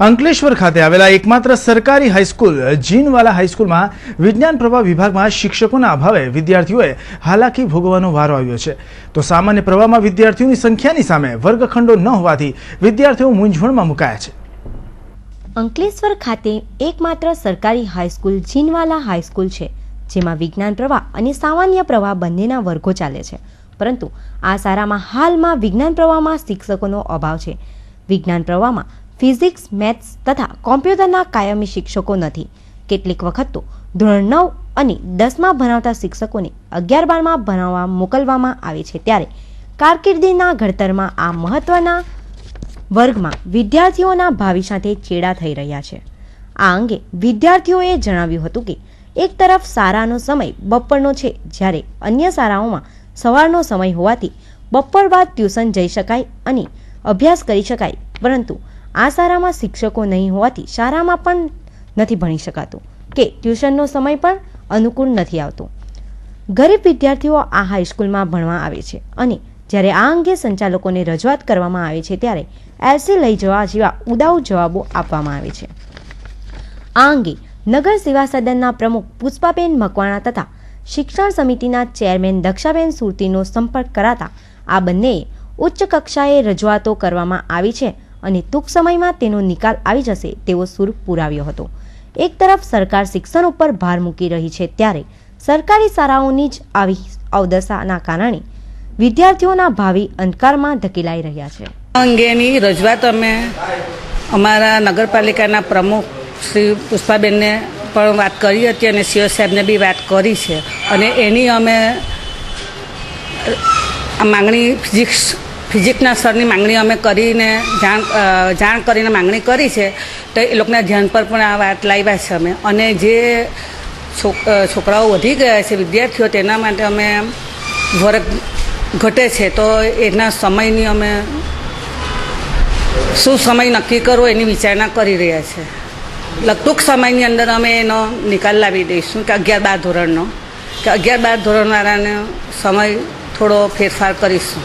અંકલેશ્વર ખાતે આવેલા એકમાત્ર સરકારી હાઈસ્કૂલ જીનવાલા હાઈસ્કૂલમાં વિજ્ઞાન પ્રવાહ વિભાગમાં શિક્ષકોના અભાવે વિદ્યાર્થીઓએ હાલાકી ભોગવવાનો વારો આવ્યો છે. તો સામાન્ય પ્રવાહમાં વિદ્યાર્થીઓની સંખ્યાની સામે વર્ગખંડો ન હોવાથી વિદ્યાર્થીઓ મૂંઝવણમાં મુકાયા છે. અંકલેશ્વર ખાતે એકમાત્ર સરકારી હાઈસ્કૂલ જીનવાલા હાઈસ્કૂલ છે, જેમાં વિજ્ઞાન પ્રવાહ અને સામાન્ય પ્રવાહ બંનેના વર્ગો ચાલે છે. પરંતુ આ શાળામાં હાલમાં વિજ્ઞાન પ્રવાહમાં શિક્ષકોનો અભાવ છે. વિજ્ઞાન પ્રવાહમાં ફિઝિક્સ, મેથ્સ તથા કોમ્પ્યુટરના કાયમી શિક્ષકો નથી. કેટલીક વખત તો ધોરણ 9 અને 10માં ભણાવતા શિક્ષકોને 11-12માં ભણાવવા મોકલવામાં આવે છે. ત્યારે કારકિર્દીના ઘડતરમાં આ મહત્વના વર્ગમાં વિદ્યાર્થીઓના ભાવિ સાથે ચેડા થઈ રહ્યા છે. આ અંગે વિદ્યાર્થીઓએ જણાવ્યું હતું કે એક તરફ શાળાનો સમય બપોરનો છે, જ્યારે અન્ય શાળાઓમાં સવારનો સમય હોવાથી બપોર બાદ ટ્યુશન જઈ શકાય અને અભ્યાસ કરી શકાય, પરંતુ આ શાળામાં શિક્ષકો નહીં હોવાથી શાળામાં પણ નથી ભણી શકાતું કે ટ્યુશનનો સમય પણ અનુકૂળ નથી આવતો. ગરીબ વિદ્યાર્થીઓ આ હાઈસ્કૂલમાં ભણવા આવે છે અને જ્યારે આ અંગે સંચાલકોને રજૂઆત કરવામાં આવે છે ત્યારે એલસી લઈ જવા જેવા ઉદાઉ જવાબો આપવામાં આવે છે. આ અંગે નગર સેવા સદનના પ્રમુખ પુષ્પાબેન મકવાણા તથા શિક્ષણ સમિતિના ચેરમેન દક્ષાબેન સુરતીનો સંપર્ક કરાતા આ બંનેએ ઉચ્ચ કક્ષાએ રજૂઆતો કરવામાં આવી છે અને ટૂંક સમયમાં તેનો નિકાલ આવી જશે તેવો સૂર પુરાવ્યો હતો. એક તરફ સરકાર શિક્ષણ ઉપર ભાર મૂકી રહી છે, ત્યારે સરકારી શાળાઓની જ આવી અવદશાના કારણે વિદ્યાર્થીઓના ભાવિ અંધકારમાં ધકેલાઈ રહ્યા છે. અંગેની રજૂઆત અમે અમારા નગરપાલિકાના પ્રમુખ શ્રી પુષ્પાબેનને પણ વાત કરી હતી અને સીઓ સાહેબને બી વાત કરી છે અને એની અમે માંગણી ફિઝિક્સના સરની માંગણી અમે કરીને જાણ કરીને માંગણી કરી છે. તો એ લોકોના ધ્યાન પર પણ આ વાત લાવ્યા છે અમે. અને જે છોકરાઓ વધી ગયા છે વિદ્યાર્થીઓ, તેના માટે અમે વર્ગ ઘટે છે તો એના સમયની અમે શું સમય નક્કી કરવો એની વિચારણા કરી રહ્યા છે. ટૂંક સમયની અંદર અમે એનો નિકાલ લાવી દઈશું કે 11-12 ધોરણનો, કે 11-12 ધોરણવાળાનો સમય થોડો ફેરફાર કરીશું.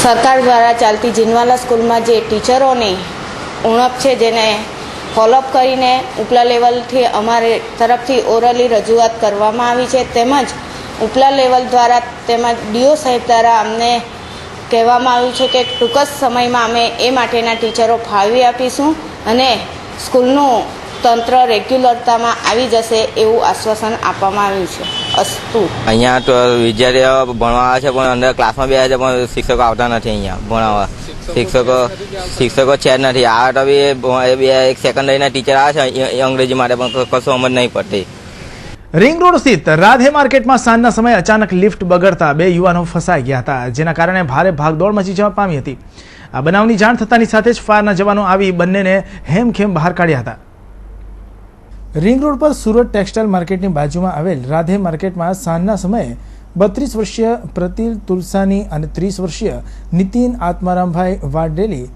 સરકાર દ્વારા ચાલતી જીનવાલા સ્કૂલમાં જે ટીચરોની ઉણપ છે જેને ફોલોઅપ કરીને ઉપલા લેવલથી અમારે તરફથી ઓરલી રજૂઆત કરવામાં આવી છે. તેમજ ઉપલા લેવલ દ્વારા તેમજ ડીઓ સાહેબ દ્વારા અમને કહેવામાં આવ્યું છે કે ટૂંક જ સમયમાં અમે એ માટેના ટીચરો ફાળવી આપીશું અને સ્કૂલનું તંત્ર રેગ્યુલરતામાં આવી જશે એવું આશ્વાસન આપવામાં આવ્યું છે. અસ્તુ. અહીંયા તો વિદ્યાર્થીઓ ભણવા આવે છે પણ અંદર ક્લાસમાં બેસે છે પણ શિક્ષકો આવતા નથી અહીંયા ભણાવવા. શિક્ષકો છે જ નથી. આ તો બી એક સેકન્ડરીના ટીચર આવે છે અંગ્રેજી માટે પણ કશું સમજ નહીં પડતી. રિંગ રોડ સ્થિત રાધે માર્કેટમાં સાંજના સમયે અચાનક લિફ્ટ બગડતા 2 યુવાનો ફસાઈ ગયા હતા, જેના કારણે ભારે ભાગદોડ મચી જવા પામી હતી. આ બનાવની જાણ થતાની સાથે જ ફાયરના જવાનો આવી બંનેને હેમખેમ બહાર કાઢ્યા હતા. રિંગ રોડ પર સુરત ટેક્સટાઇલ માર્કેટની બાજુમાં આવેલ રાધે માર્કેટમાં સાંજના સમયે 32 વર્ષીય પ્રતિલ તુલસાની અને 30 વર્ષીય નીતિન આત્મારામભાઈ વાડેલી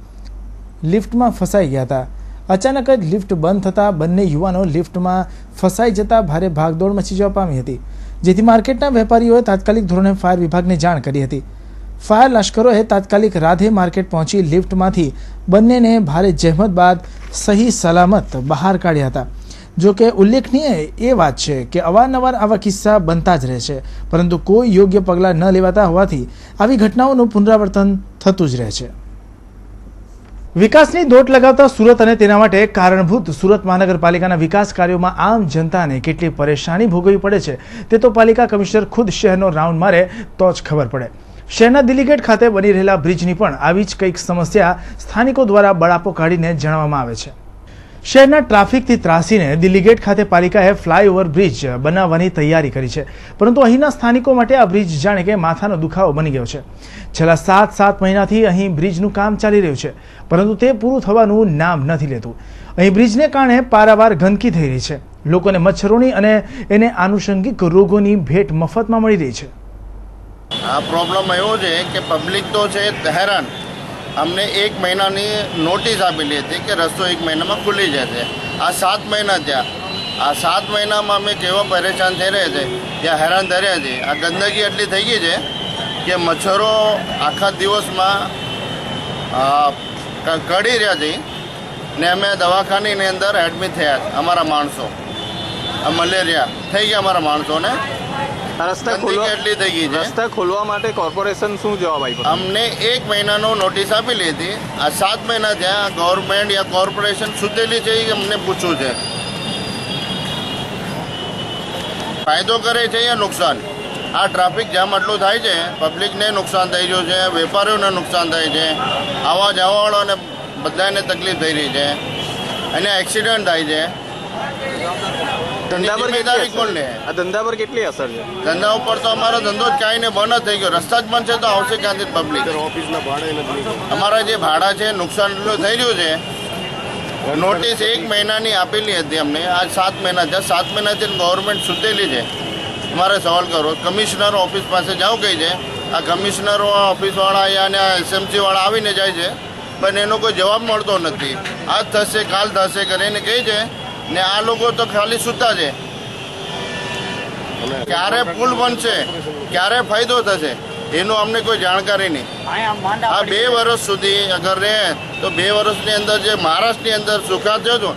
લિફ્ટમાં ફસાઈ ગયા હતા. અચાનક જ લિફ્ટ બંધ થતાં બંને યુવાનો લિફ્ટમાં ફસાઈ જતા ભારે ભાગદોડ મચી જવા પામી હતી, જેથી માર્કેટના વેપારીઓએ તાત્કાલિક ધોરણે ફાયર વિભાગને જાણ કરી હતી. ફાયર લશ્કરોએ તાત્કાલિક રાધે માર્કેટ પહોંચી લિફ્ટમાંથી બંનેને ભારે જહેમત બાદ સહી સલામત બહાર કાઢ્યા હતા. જો કે ઉલ્લેખનીય એ વાત છે કે અવારનવાર આવા કિસ્સા બનતા જ રહે છે, પરંતુ કોઈ યોગ્ય પગલાં ન લેવાતા હોવાથી આવી ઘટનાઓનું પુનરાવર્તન થતું જ રહે છે. વિકાસની દોટ લગાવતા સુરત અને તેના માટે કારણભૂત સુરત મહાનગરપાલિકાના વિકાસ કાર્યોમાં આમ જનતાને કેટલી પરેશાની ભોગવવી પડે છે તે તો પાલિકા કમિશનર ખુદ શહેરનો રાઉન્ડ મારે તો જ ખબર પડે. શહેરના દિલ્હી ખાતે બની રહેલા બ્રિજની પણ આવી જ કંઈક સમસ્યા સ્થાનિકો દ્વારા બળાપો કાઢીને જણાવવામાં આવે છે. શહેરના ટ્રાફિકથી ત્રાસીને દિલ્હી ગેટ ખાતે પાલિકાએ ફ્લાયઓવર બ્રિજ બનાવવાની તૈયારી કરી છે, પરંતુ અહીંના સ્થાનિકો માટે આ બ્રિજ જાણે કે માથાનો દુખાવો બની ગયો છે. છેલ્લા 7 મહિનાથી અહીં બ્રિજનું કામ ચાલી રહ્યું છે, પરંતુ તે પૂરું થવાનું નામ નથી લેતું. અહીં બ્રિજને કારણે પારાવાર ગંદકી થઈ રહી છે. લોકોને મચ્છરોની અને એને આનુષંગિક રોગોની ભેટ મફતમાં મળી રહી છે. આ પ્રોબ્લેમ એવો છે કે પબ્લિક તો છે હેરાન. અમને 1 મહિનાની નોટિસ આપેલી હતી કે રસ્તો 1 મહિનામાં ખુલી જશે. આ 7 મહિના થયા. આ 7 મહિનામાં અમે કેવા પરેશાન થઈ રહ્યા છે, ત્યાં હેરાન થઈ રહ્યા છે. આ ગંદકી એટલી થઈ ગઈ છે કે મચ્છરો આખા દિવસમાં કડી રહ્યા છે ને અમે દવાખાનાની અંદર એડમિટ થયા છે. અમારા માણસો મલેરિયા થઈ ગયા અમારા માણસોને. રસ્તા ખોલવા માટે કોર્પોરેશન શું જવાબ આપ્યો? અમને 1 મહિનાનો નોટિસ આપેલી હતી. આ 7 મહિના ત્યાં ગવર્મેન્ટ યા કોર્પોરેશન સુધેલી છે એ અમને પૂછવું છે. ફાયદો કરે છે યા નુકસાન? આ ટ્રાફિક જામ આટલું થાય છે, પબ્લિકને નુકસાન થઈ રહ્યું છે, વેપારીઓને નુકસાન થાય છે, આવવા જવાવાળાને બધાને તકલીફ થઈ રહી છે અને એક્સિડન્ટ થાય છે. ધંધા પર કેટલી અસર છે? ધંધા ઉપર તો અમારો ધંધો જ કાંઈ ને બંધ જ થઈ ગયો. રસ્તા જ બંધ છે તો આવશે ક્યાંથી પબ્લિક? ઓફિસના ભાડા અમારા જે ભાડા છે નુકસાન એટલું થઈ રહ્યું છે. નોટિસ 1 મહિનાની આપેલી હતી અમને. આજ 7 મહિના છે. 7 મહિનાથી ગવર્મેન્ટ સુધેલી છે. અમારે સવાલ કરો, કમિશનર ઓફિસ પાસે જાઓ કહી છે. આ કમિશનર ઓફિસવાળા અહીંયા એસએમસીવાળા આવીને જાય છે, પણ એનો કોઈ જવાબ મળતો નથી. આજ થશે કાલ થશે કરીને કહે છે ને આ લોકો તો ખાલી સૂતા છે. ક્યારે પુલ બનશે, ક્યારે ફાયદો થશે એનું અમને કોઈ જાણકારી નહીં. આ 2 વર્ષ સુધી અગર રહે તો 2 વર્ષની અંદર જે મહારાષ્ટ્રની અંદર સુખા થયો હતો,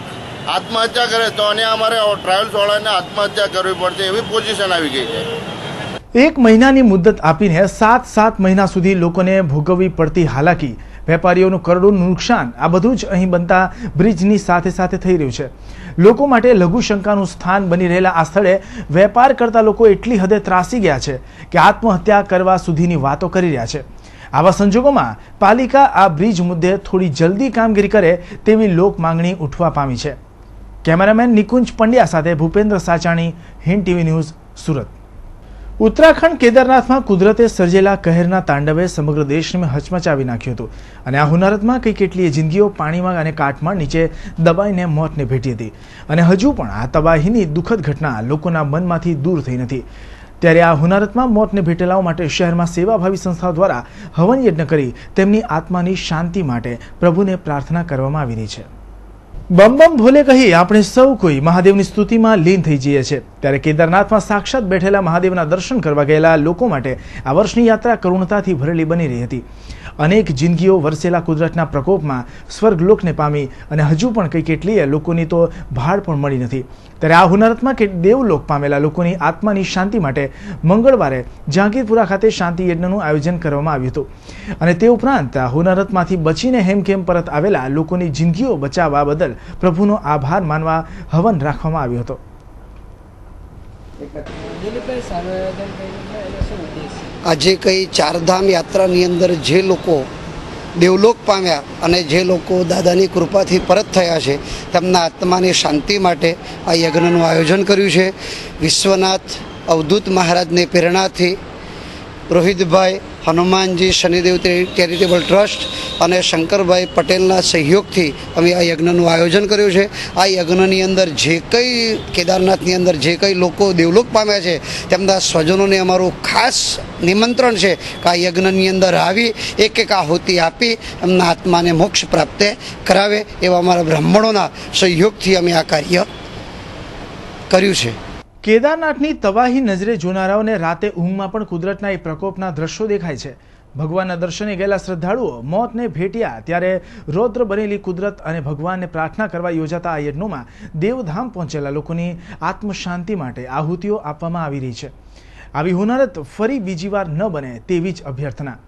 આત્મહત્યા કરે તો અને અમારે ટ્રાવેલ્સવાળાને આત્મહત્યા કરવી પડશે એવી પોઝિશન આવી ગઈ છે. 1 મહિનાની મુદ્દત આપીને 7 મહિના સુધી લોકોને ભોગવવી પડતી હાલાકી, વેપારીઓનું કરોડોનું નુકસાન, આ બધું જ અહીં બનતા બ્રિજની સાથે સાથે થઈ રહ્યું છે. લોકો માટે લઘુશંકાનું સ્થાન બની રહેલા આ સ્થળે વેપાર કરતા લોકો એટલી હદે ત્રાસી ગયા છે કે આત્મહત્યા કરવા સુધીની વાતો કરી રહ્યા છે. આવા સંજોગોમાં પાલિકા આ બ્રિજ મુદ્દે થોડી જલ્દી કામગીરી કરે તેવી લોક માંગણી ઉઠવા પામી છે. કેમેરામેન નિકુંજ પંડ્યા સાથે ભૂપેન્દ્ર સાચાણી, હિન્દ ટીવી ન્યૂઝ, સુરત. ઉત્તરાખંડ કેદારનાથમાં કુદરતે સર્જેલા કહેરના તાંડવે સમગ્ર દેશને હચમચાવી નાખ્યું હતું અને આ હોનારતમાં કેટલીય જિંદગીઓ પાણીમાં અને કાટમાળ નીચે દબાઈને મોતને ભેટી હતી અને હજુ પણ આ તબાહીની દુઃખદ ઘટના લોકોના મનમાંથી દૂર થઈ નથી. ત્યારે આ હોનારતમાં મોતને ભેટેલાઓ માટે શહેરમાં સેવાભાવી સંસ્થાઓ દ્વારા હવન યજ્ઞ કરી તેમની આત્માની શાંતિ માટે પ્રભુને પ્રાર્થના કરવામાં આવી રહી છે. બમ બમ ભોલે કહી આપણે સૌ કોઈ મહાદેવની સ્તુતિમાં લીન થઈ જઈએ છીએ. ત્યારે કેદારનાથમાં સાક્ષાત બેઠેલા મહાદેવના દર્શન કરવા ગયેલા લોકો માટે આ વર્ષની યાત્રા કરુણતાથી ભરેલી બની રહી હતી. અનેક જિંદગીઓ વરસેલા કુદરતના પ્રકોપમાં સ્વર્ગલોકને પામી અને હજુ પણ કેટલીય લોકોની તો ભાડ પણ મળી નથી. ત્યારે આ હોનારતમાં દેવલોક પામેલા લોકોની આત્માની શાંતિ માટે મંગળવારે જહાંગીરપુરા ખાતે શાંતિ યજ્ઞનું આયોજન કરવામાં આવ્યું હતું અને તે ઉપરાંત આ હોનારતમાંથી બચીને હેમખેમ પરત આવેલા લોકોની જિંદગીઓ બચાવવા બદલ પ્રભુનો આભાર માનવા હવન રાખવામાં આવ્યો હતો. આજે કઈ ચારધામ યાત્રાની અંદર જે લોકો દેવલોક પામ્યા અને જે લોકો દાદાની કૃપાથી પરત થયા છે તેમના આત્માની શાંતિ માટે આ યજ્ઞનું આયોજન કર્યું છે. વિશ્વનાથ અવધૂત મહારાજની પ્રેરણાથી રોહિતભાઈ, હનુમાનજી શનિદેવ ચેરિટેબલ ટ્રસ્ટ અને શંકરભાઈ પટેલના સહયોગથી અમે આ યજ્ઞનું આયોજન કર્યું છે. આ યજ્ઞની અંદર જે કંઈ કેદારનાથની અંદર જે કંઈ લોકો દેવલોક પામ્યા છે તેમના સ્વજનોને અમારું ખાસ નિમંત્રણ છે કે આ યજ્ઞની અંદર આવી એક એક આહુતિ આપી એમના આત્માને મોક્ષ પ્રાપ્ત કરાવે એવા અમારા બ્રાહ્મણોના સહયોગથી અમે આ કાર્ય કર્યું છે. કેદારનાથની તબાહી નજરે જોનારાઓને રાતે ઊંઘમાં પણ કુદરતના એ પ્રકોપના દ્રશ્યો દેખાય છે. ભગવાનના દર્શને ગયેલા શ્રદ્ધાળુઓ મોતને ભેટ્યા ત્યારે રૌદ્ર બનેલી કુદરત અને ભગવાનને પ્રાર્થના કરવા યોજાતા આ યજ્ઞોમાં દેવધામ પહોંચેલા લોકોની આત્મશાંતિ માટે આહુતિઓ આપવામાં આવી રહી છે. આવી હોનારત ફરી બીજી વાર ન બને તેવી જ અભ્યર્થના.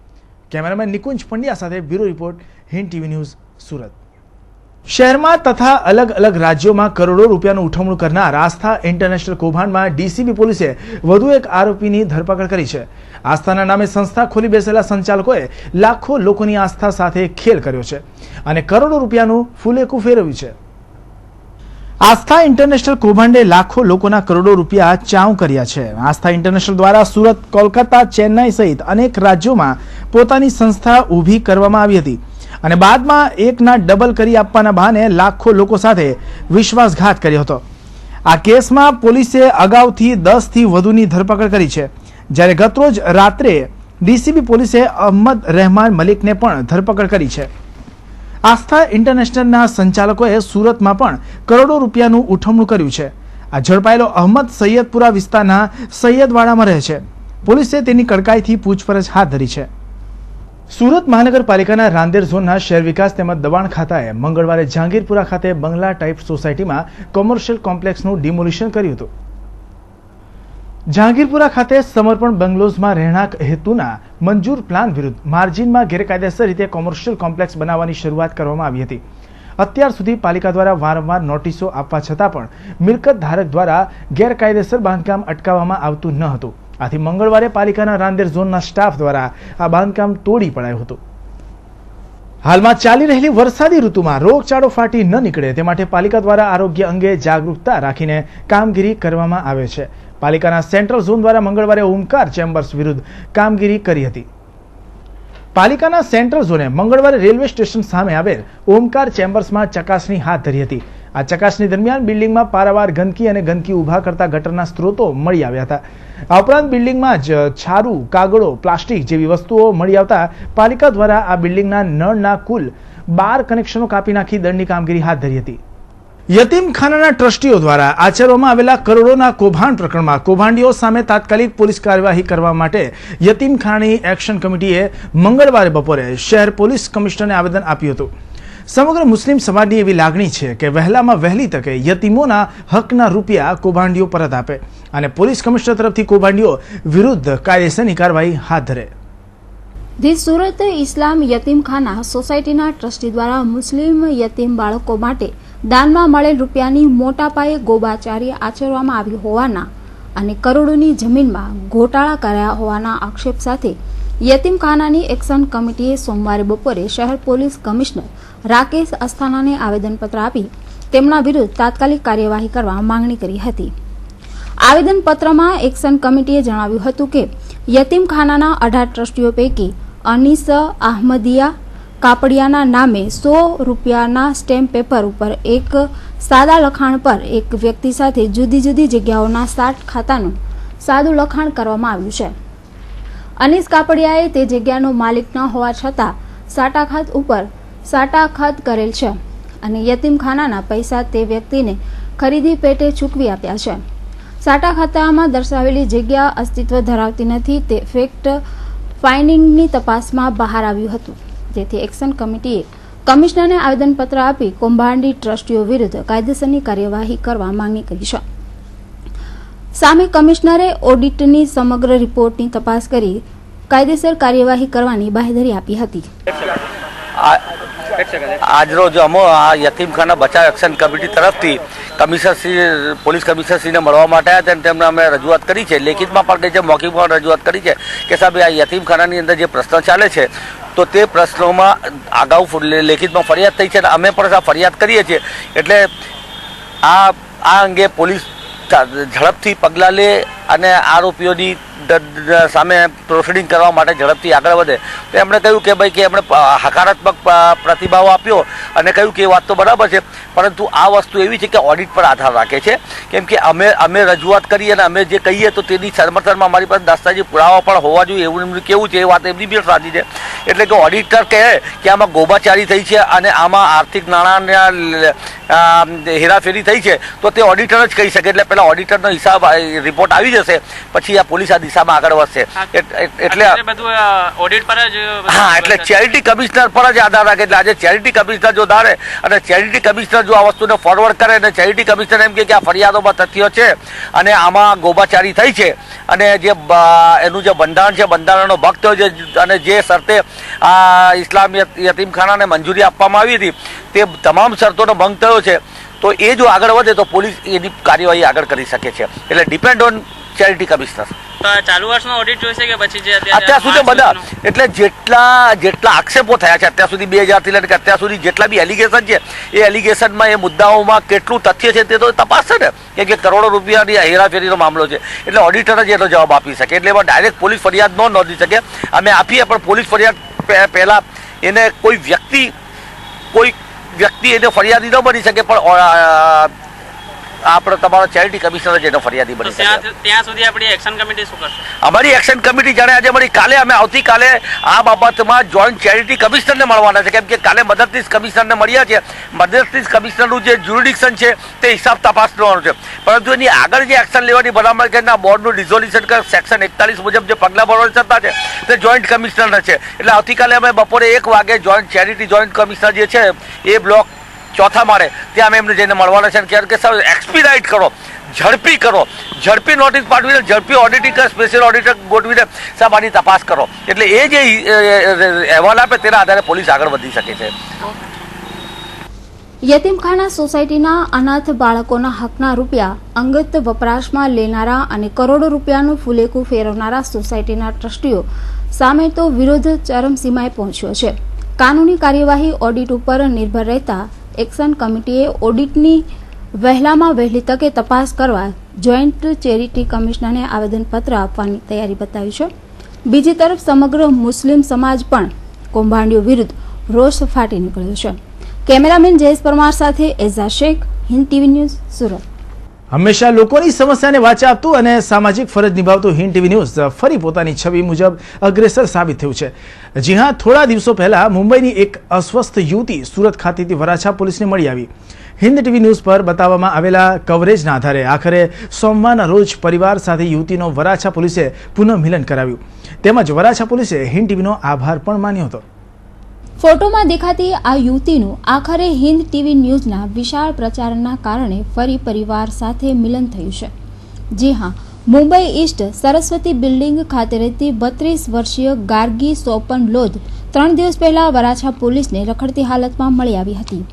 કેમેરામેન નિકુંજ પંડ્યા સાથે bureau report, Hind TV news, Surat. શહેરમાં તથા અલગ અલગ રાજ્યોમાં કરોડો રૂપિયાનું ઉઠમણું કરનાર આસ્થા ઇન્ટરનેશનલ કૌભાંડમાં ડીસીબી પોલીસે વધુ એક આરોપીની ધરપકડ કરી છે. આસ્થાના નામે સંસ્થા ખોલી બેસેલા સંચાલકોએ લાખો લોકોની આસ્થા સાથે ખેલ કર્યો છે અને કરોડો રૂપિયાનું ફૂલેકું ફેરવ્યું છે. આસ્થા ઇન્ટરનેશનલ કૌભાંડે લાખો લોકોના કરોડો રૂપિયા ચાઉ કર્યા છે. આસ્થા ઇન્ટરનેશનલ દ્વારા સુરત, કોલકાતા, ચેન્નાઈ સહિત અનેક રાજ્યોમાં પોતાની સંસ્થા ઊભી કરવામાં આવી હતી અને બાદમાં એકના ડબલ કરી આપવાના બહાને લાખો લોકો સાથે વિશ્વાસઘાત કર્યો હતો. આ કેસમાં પોલીસે અગાઉથી 10થી વધુની ધરપકડ કરી છે. જ્યારે ગતરોજ રાત્રે ડીસીબી પોલીસે અહમદ રહેમાન મલિકને પણ ધરપકડ કરી છે. આસ્થા ઇન્ટરનેશનલના સંચાલકોએ સુરતમાં પણ કરોડો રૂપિયાનું ઉઠમણું કર્યું છે. આ ઝડપાયેલો અહમદ સૈયદપુરા વિસ્તારના સૈયદવાડામાં રહે છે. પોલીસે તેની કડકાઈથી પૂછપરછ હાથ ધરી છે. સુરત મહાનગરપાલિકાના રાંદેર ઝોનના શહેર વિકાસ તેમજ દબાણ ખાતાએ મંગળવારે જહાંગીરપુરા ખાતે બંગલા ટાઈપ સોસાયટીમાં કોમર્શિયલ કોમ્પ્લેક્સનું ડિમોલિશન કર્યું હતું. જહાંગીરપુરા ખાતે સમર્પણ બંગલોઝમાં રહેણાંક હેતુના મંજૂર પ્લાન વિરુદ્ધ માર્જિનમાં ગેરકાયદેસર રીતે કોમર્શિયલ કોમ્પ્લેક્સ બનાવવાની શરૂઆત કરવામાં આવી હતી. અત્યાર સુધી પાલિકા દ્વારા વારંવાર નોટિસો આપવા છતાં પણ મિલકત ધારક દ્વારા ગેરકાયદેસર બાંધકામ અટકાવવામાં આવતું ન હતું. આથી મંગળવારે પાલિકાના રાંદેર ઝોનના સ્ટાફ દ્વારા આ બાંધકામ તોડી પડાયું હતું. હાલમાં ચાલી રહેલી વરસાદી ઋતુમાં રોગચાળો ફાટી ન નીકળે તે માટે પાલિકા દ્વારા આરોગ્ય અંગે જાગૃતતા રાખીને કામગીરી કરવામાં આવે છે. પાલિકાના સેન્ટ્રલ ઝોન દ્વારા મંગળવારે ઓમકાર ચેમ્બર્સ વિરુદ્ધ કામગીરી કરી હતી. પાલિકાના સેન્ટ્રલ ઝોને મંગળવારે રેલવે સ્ટેશન સામે આવેલ ઓમકાર ચેમ્બર્સમાં ચકાસણી હાથ ધરી હતી. આ ચકાસણી દરમિયાન બિલ્ડિંગમાં પારાવાર ગંદકી અને ગંદકી ઊભા કરતા ગટરના સ્ત્રોતો મળી આવ્યા હતા. આ ઉપરાંત બિલ્ડિંગમાં જ છારું, કાગળો, પ્લાસ્ટિક જેવી વસ્તુઓ મળી આવતા પાલિકા દ્વારા આ બિલ્ડિંગના નળના કુલ 12 કનેક્શનો કાપી નાખી દંડની કામગીરી હાથ ધરી હતી. યતીમખાનાના ટ્રસ્ટીઓ દ્વારા આચરવામાં આવેલા કરોડોના કૌભાંડ પ્રકરણમાં કૌભાંડીઓ સામે તાત્કાલિક પોલીસ કાર્યવાહી કરવા માટે યતીમખાનાની એક્શન કમિટીએ મંગળવારે બપોરે શહેર પોલીસ કમિશનરને આવેદન આપ્યું હતું. સમગ્ર મુસ્લિમ સમાજની એવી લાગણી છે કે વહેલામાં વહેલી તકે યતીમોના હકના રૂપિયા કૌભાંડીઓ પરત આપે અને પોલીસ કમિશનર તરફથી કૌભાંડીઓ વિરુદ્ધ કાયદેસરની કાર્યવાહી હાથ ધરે. ધી સુરત ઇસ્લામ યતીમખાના સોસાયટીના ટ્રસ્ટી દ્વારા મુસ્લિમ યતીમ બાળકો માટે દાનમાં મળેલ રૂપિયાની મોટા પાયે ગોબાચારી આચરવામાં આવી હોવાના અને કરોડોની જમીનમાં ગોટાળા કર્યા હોવાના આક્ષેપ સાથે યતીમખાનાની એક્શન કમિટીએ સોમવારે બપોરે શહેર પોલીસ કમિશનર રાકેશ અસ્થાનાને આવેદનપત્ર આપી તેમના વિરુદ્ધ તાત્કાલિક કાર્યવાહી કરવા માંગણી કરી હતી. આવેદનપત્રમાં એક્શન કમિટીએ જણાવ્યું હતું કે યતીમખાનાના 18 ટ્રસ્ટીઓ પૈકી અનીસ અહમદિયા કાપડિયાના નામે 100 રૂપિયાના સ્ટેમ્પ પેપર ઉપર એક સાદા લખાણ પર એક વ્યક્તિ સાથે જુદી જુદી જગ્યાઓના 60 ખાતાનું સાદું લખાણ કરવામાં આવ્યું છે. અનીસ કાપડિયાએ તે જગ્યાનો માલિક ન હોવા છતાં સાટા ખાત ઉપર સાટા ખાત કરેલ છે અને યતીમખાનાના પૈસા તે વ્યક્તિને ખરીદી પેટે ચૂકવી આપ્યા છે. સાટા ખાતામાં દર્શાવેલી જગ્યા અસ્તિત્વ ધરાવતી નથી તે ફેક્ટ ફાઇન્ડિંગની તપાસમાં બહાર આવ્યું હતું. જેથી એક્શન કમિટીએ કમિશનરને આવેદનપત્ર આપી કૌભાંડી ટ્રસ્ટીઓ વિરુદ્ધ કાયદેસરની કાર્યવાહી કરવા માંગણી કરી છે. સામે કમિશનરે ઓડિટની સમગ્ર રિપોર્ટની તપાસ કરી કાયદેસર કાર્યવાહી કરવાની બાંહેધરી આપી હતી. આજરોજ અમે આ યતીમખાના બચાવ એક્શન કમિટી તરફથી કમિશનરશ્રી પોલીસ કમિશનરશ્રીને મળવા માટે આવ્યા હતા અને તેમને અમે રજૂઆત કરી છે. લેખિતમાં પણ કહી છે, મૌખિકમાં રજૂઆત કરી છે કે સાહેબ આ યતીમખાનાની અંદર જે પ્રશ્ન ચાલે છે તો તે પ્રશ્નોમાં અગાઉ લેખિતમાં ફરિયાદ થઈ છે અને અમે પણ આ ફરિયાદ કરીએ છીએ. એટલે આ અંગે પોલીસ ઝડપથી પગલાં લે અને આરોપીઓની સામે પ્રોસિડિંગ કરવા માટે ઝડપથી આગળ વધે. તો એમણે કહ્યું કે ભાઈ કે એમણે હકારાત્મક પ્રતિભાવ આપ્યો અને કહ્યું કે એ વાત તો બરાબર છે, પરંતુ આ વસ્તુ એવી છે કે ઓડિટ પર આધાર રાખે છે. કેમ કે અમે રજૂઆત કરી અને અમે જે કહીએ તો તેની સમર્થનમાં અમારી પાસે દસ્તાવેજી પુરાવા પણ હોવા જોઈએ એવું એમનું કેવું છે. એ વાત એમની બી સાચી છે. એટલે કે ઓડિટર કહે કે આમાં ગોબાચારી થઈ છે અને આમાં આર્થિક નાણાંના હેરાફેરી થઈ છે તો તે ઓડિટર જ કહી શકે. એટલે પહેલા ઓડિટરનો હિસાબ રિપોર્ટ આવી જશે પછી આ પોલીસ આ દિશામાં આગળ વધશે. એટલે હા, એટલે ચેરિટી કમિશનર પર જ આધાર રાખે. એટલે આજે ચેરિટી કમિશનર જો ધારે અને ચેરિટી કમિશનર જો આ વસ્તુને ફોરવર્ડ કરે અને ચેરિટી કમિશનર એમ કે આ ફરિયાદોમાં તથ્યો છે અને આમાં ગોબાચારી થઈ છે અને જે એનું જે બંધારણ છે બંધારણનો ભંગ થયો છે અને જે શરતે આ ઇસ્લામ યતીમખાનાને મંજૂરી આપવામાં આવી હતી તે તમામ શરતોનો ભંગ થયો છે તો એ જો આગળ વધે તો પોલીસ એની કાર્યવાહી આગળ કરી શકે છે. એટલે ડિપેન્ડ ઓન ચેરિટી કમિશનર. તો ચાલુ વર્ષનો ઓડિટ જોઈશે કે પછી જે અત્યાર સુધી બધા એટલે જેટલા આક્ષેપો થયા છે અત્યાર સુધી 2000 થી લઈને અત્યાર સુધી જેટલા બી એલિગેશન છે એ એલિગેશનમાં એ મુદ્દાઓમાં કેટલું તથ્ય છે તે તો તપાસ છે ને કે કરોડો રૂપિયાની હેરાફેરીનો મામલો છે. એટલે ઓડિટર જ એનો જવાબ આપી શકે. એટલે એમાં ડાયરેક્ટ પોલીસ ફરિયાદ ન નોંધી શકે. અમે આપીએ પણ પોલીસ ફરિયાદ પહેલા એને કોઈ વ્યક્તિ એને ફરિયાદી ન બની શકે પણ આપણે તમારો ચેરિટી કમિશનર જેનો ફરિયાદી બની શકે. ત્યાં સુધી આપણી એક્શન કમિટી શું કરશે? અમારી એક્શન કમિટી જાણે આજે અમારી કાલે અમે આવતીકાલે આ બાબતમાં જોઈન્ટ ચેરિટી કમિશનરને મળવાના છે. કેમ કે કાલે મદદનીશ કમિશનરને મળ્યા છે. મદદનીશ કમિશનરનું જે જ્યુરિડિક્શન છે તે હિસાબ તપાસવાનું છે, પરંતુ એની આગળ જે એક્શન લેવાની ભલામણ કરીને બોર્ડનું ડિઝોલ્યુશન કર સેક્શન 41 મુજબ જે પગલાં ભરવાની સત્તા છે તે જોઈન્ટ કમિશનરને છે. એટલે આવતીકાલે અમે બપોરે 1 વાગે જોઈન્ટ કમિશનર જે છે એ બ્લોક ચોથા માળે ત્યાં અમે એમને જઈને મળવાના છે. કારણ કે સર એક્સપીડાઇટ કરો, ઝડપી નોટિસ પાઠવીને ઝડપી ઓડિટિંગ સ્પેશિયલ ઓડિટર ગોઠવીને સાહેબ આની તપાસ કરો. એટલે એ જે અહેવાલ આપે તેના આધારે પોલીસ આગળ વધી શકે છે. યતીમખાના સોસાયટીના અનાથ બાળકોના હકના રૂપિયા અંગત વપરાશમાં લેનારા અને કરોડો રૂપિયાનું ફુલેકું ફેરવનારા સોસાયટીના ટ્રસ્ટીઓ સામે તો વિરોધ ચરમસીમાએ પહોંચ્યો છે. કાનૂની કાર્યવાહી ઓડિટ ઉપર નિર્ભર રહેતા એક્શન કમિટીએ ઓડિટની વહેલામાં વહેલી તકે તપાસ કરવા જોઈન્ટ ચેરિટી કમિશનરને આવેદનપત્ર આપવાની તૈયારી બતાવી છે. બીજી તરફ સમગ્ર મુસ્લિમ સમાજ પણ કૌભાંડીઓ વિરુદ્ધ રોષ ફાટી નીકળ્યો છે. કેમેરામેન જયેશ પરમાર સાથે એઝા શેખ, હિન્દ ટીવી ન્યૂઝ, સુરત. હંમેશા લોકોની સમસ્યાને વાચા આપતું અને સામાજિક ફરજ નિભાવતું હિન્દ ટીવી ન્યૂઝ ફરી પોતાની છબી મુજબ અગ્રેસર સાબિત થયું છે. જી હા, થોડા દિવસો પહેલા મુંબઈની એક અસ્વસ્થ યુવતી સુરત ખાતેથી વરાછા પોલીસને મળી આવી. હિન્દ ટીવી ન્યૂઝ પર બતાવવામાં આવેલા કવરેજના આધારે આખરે સોમવારના રોજ પરિવાર સાથે યુવતીનો વરાછા પોલીસે પુનઃ મિલન કરાવ્યું. તેમજ વરાછા પોલીસે હિન્દ ટીવીનો આભાર પણ માન્યો હતો. ફોટોમાં દેખાતી આ યુવતીનું આખરે હિન્દ ટીવી ન્યૂઝના વિશાળ પ્રચારના કારણે ફરી પરિવાર સાથે મિલન થયું છે. જી હા, મુંબઈ ઈસ્ટ સરસ્વતી બિલ્ડિંગ ખાતે રહેતી 32 વર્ષીય ગાર્ગી સોપન લોધ 3 દિવસ પહેલા વરાછા પોલીસને રખડતી હાલતમાં મળી આવી હતી.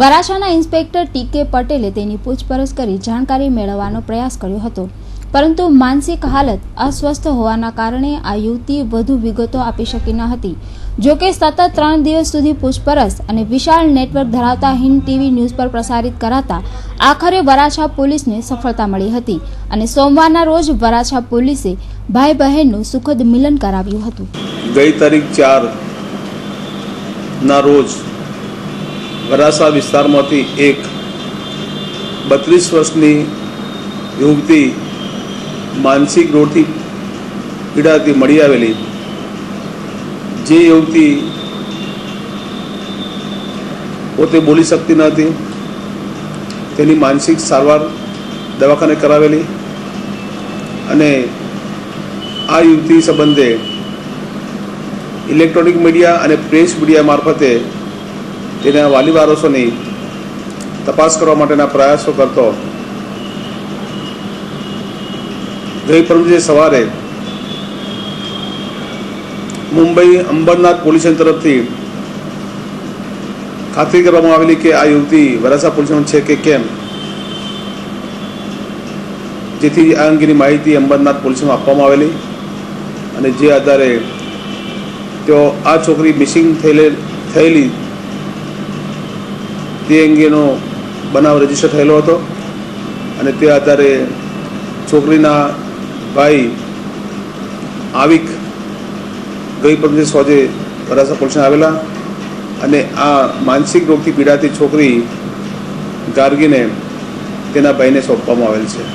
વરાછાના ઇન્સ્પેક્ટર ટી.કે. પટેલે તેની પૂછપરછ કરી જાણકારી મેળવવાનો પ્રયાસ કર્યો હતો. પરંતુ માનસિક હાલત અસ્વસ્થ હોવાના કારણે આ યુવતી વધુ વિગતો આપી શકી ન હતી. જોકે સતત 3 દિવસ સુધી પૂછપરછ અને વિશાળ નેટવર્ક ધરાવતા હિન્દ ટીવી ન્યૂઝ પર પ્રસારિત કરાતા આખરે વરાછા પોલીસને સફળતા મળી હતી અને સોમવારના રોજ વરાછા પોલીસે ભાઈ બહેનનું સુખદ મિલન કરાવ્યું હતું. ગઈ તારીખ 4 ના રોજ વરાછા વિસ્તારમાંથી એક 32 વર્ષની યુવતી માનસિક રોગથી પીડાતી મળી આવેલી. જે યુવતી પોતે બોલી શકતી ન હતી, તેની માનસિક સારવાર દવાખાને કરાવેલી અને આ યુવતી સંબંધે ઇલેક્ટ્રોનિક મીડિયા અને પ્રેસ મીડિયા મારફતે તેના વાલી વારસોની તપાસ કરવા માટેના પ્રયાસો કરતો ગઈ પરમદિવસે સવારે મુંબઈ અંબરનાથ પોલીસ સ્ટેશન તરફથી ખાતરી કરવામાં આવેલી કે આ યુવતી વરાછા પોલીસમાં છે કે કેમ, જેથી આ અંગેની માહિતી અંબરનાથ પોલીસમાં આપવામાં આવેલી અને જે આધારે તેઓ આ છોકરી મિસિંગ થયેલી તે અંગેનો બનાવ રજીસ્ટર થયેલો હતો અને તે આધારે છોકરીના ભાઈ આવિક ગઈ પરમદિવસે સોજે વરાછા પોલીસને આવેલા અને આ માનસિક રોગથી પીડાતી છોકરી ગાર્ગીને તેના ભાઈને સોંપવામાં આવેલ છે.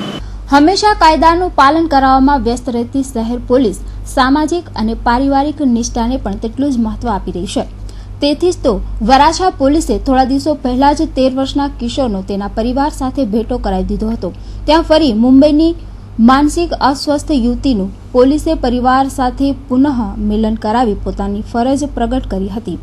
હંમેશા કાયદાનું પાલન કરાવવામાં વ્યસ્ત રહેતી શહેર પોલીસ સામાજિક અને પારિવારિક નિષ્ઠાને પણ તેટલું જ મહત્વ આપી રહી છે. તેથી જ તો વરાછા પોલીસે થોડા દિવસો પહેલા જ 13 વર્ષના કિશોરનો તેના પરિવાર સાથે ભેટો કરાવી દીધો હતો. ત્યાં ફરી મુંબઈની માનસિક અસ્વસ્થ યુવતીનું પોલીસે પરિવાર સાથે પુનઃ મિલન કરાવી પોતાની ફરજ પ્રગટ કરી હતી.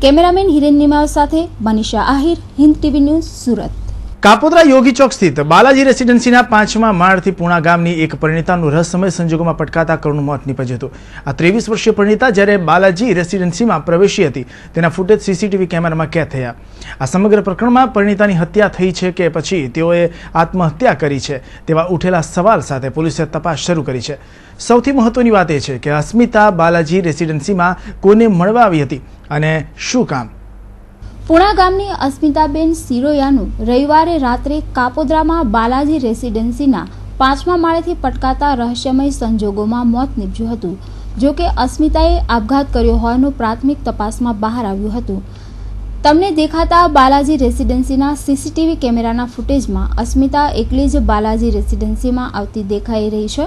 કેમેરામેન હિરેન નિમાવ સાથે મનીષા આહિર, હિન્દ ટીવી ન્યૂઝ, સુરત. કાપોદ્રા યોગી ચોક સ્થિત બાલાજી રેસીડેન્સીના 5મા માળથી પૂણા ગામની એક પરિણીતાનું રહસ્યમય સંજોગોમાં પટકાતા કરુણ મોત નીપજ્યું હતું. આ 23 વર્ષીય પરિણીતા જ્યારે બાલાજી રેસીડેન્સીમાં પ્રવેશી હતી તેના ફૂટેજ સીસીટીવી કેમેરામાં કેદ થયા. આ સમગ્ર પ્રકરણમાં પરિણીતાની હત્યા થઈ છે કે પછી તેઓએ આત્મહત્યા કરી છે તેવા ઉઠેલા સવાલ સાથે પોલીસે તપાસ શરૂ કરી છે. સૌથી મહત્વની વાત એ છે કે અસ્મિતા બાલાજી રેસીડેન્સીમાં કોને મળવા આવી હતી અને શું કામ. પૂણા ગામની અસ્મિતાબેન સિરોયાનું રવિવારે રાત્રે કાપોદ્રામાં બાલાજી રેસીડેન્સીના 5મા માળેથી પટકાતા રહસ્યમય સંજોગોમાં મોત નીપજ્યું હતું. જો કે અસ્મિતાએ આપઘાત કર્યો હોવાનું પ્રાથમિક તપાસમાં બહાર આવ્યું હતું. તમને દેખાતા બાલાજી રેસીડેન્સીના સીસીટીવી કેમેરાના ફૂટેજમાં અસ્મિતા એકલી જ બાલાજી રેસીડેન્સીમાં આવતી દેખાઈ રહી છે.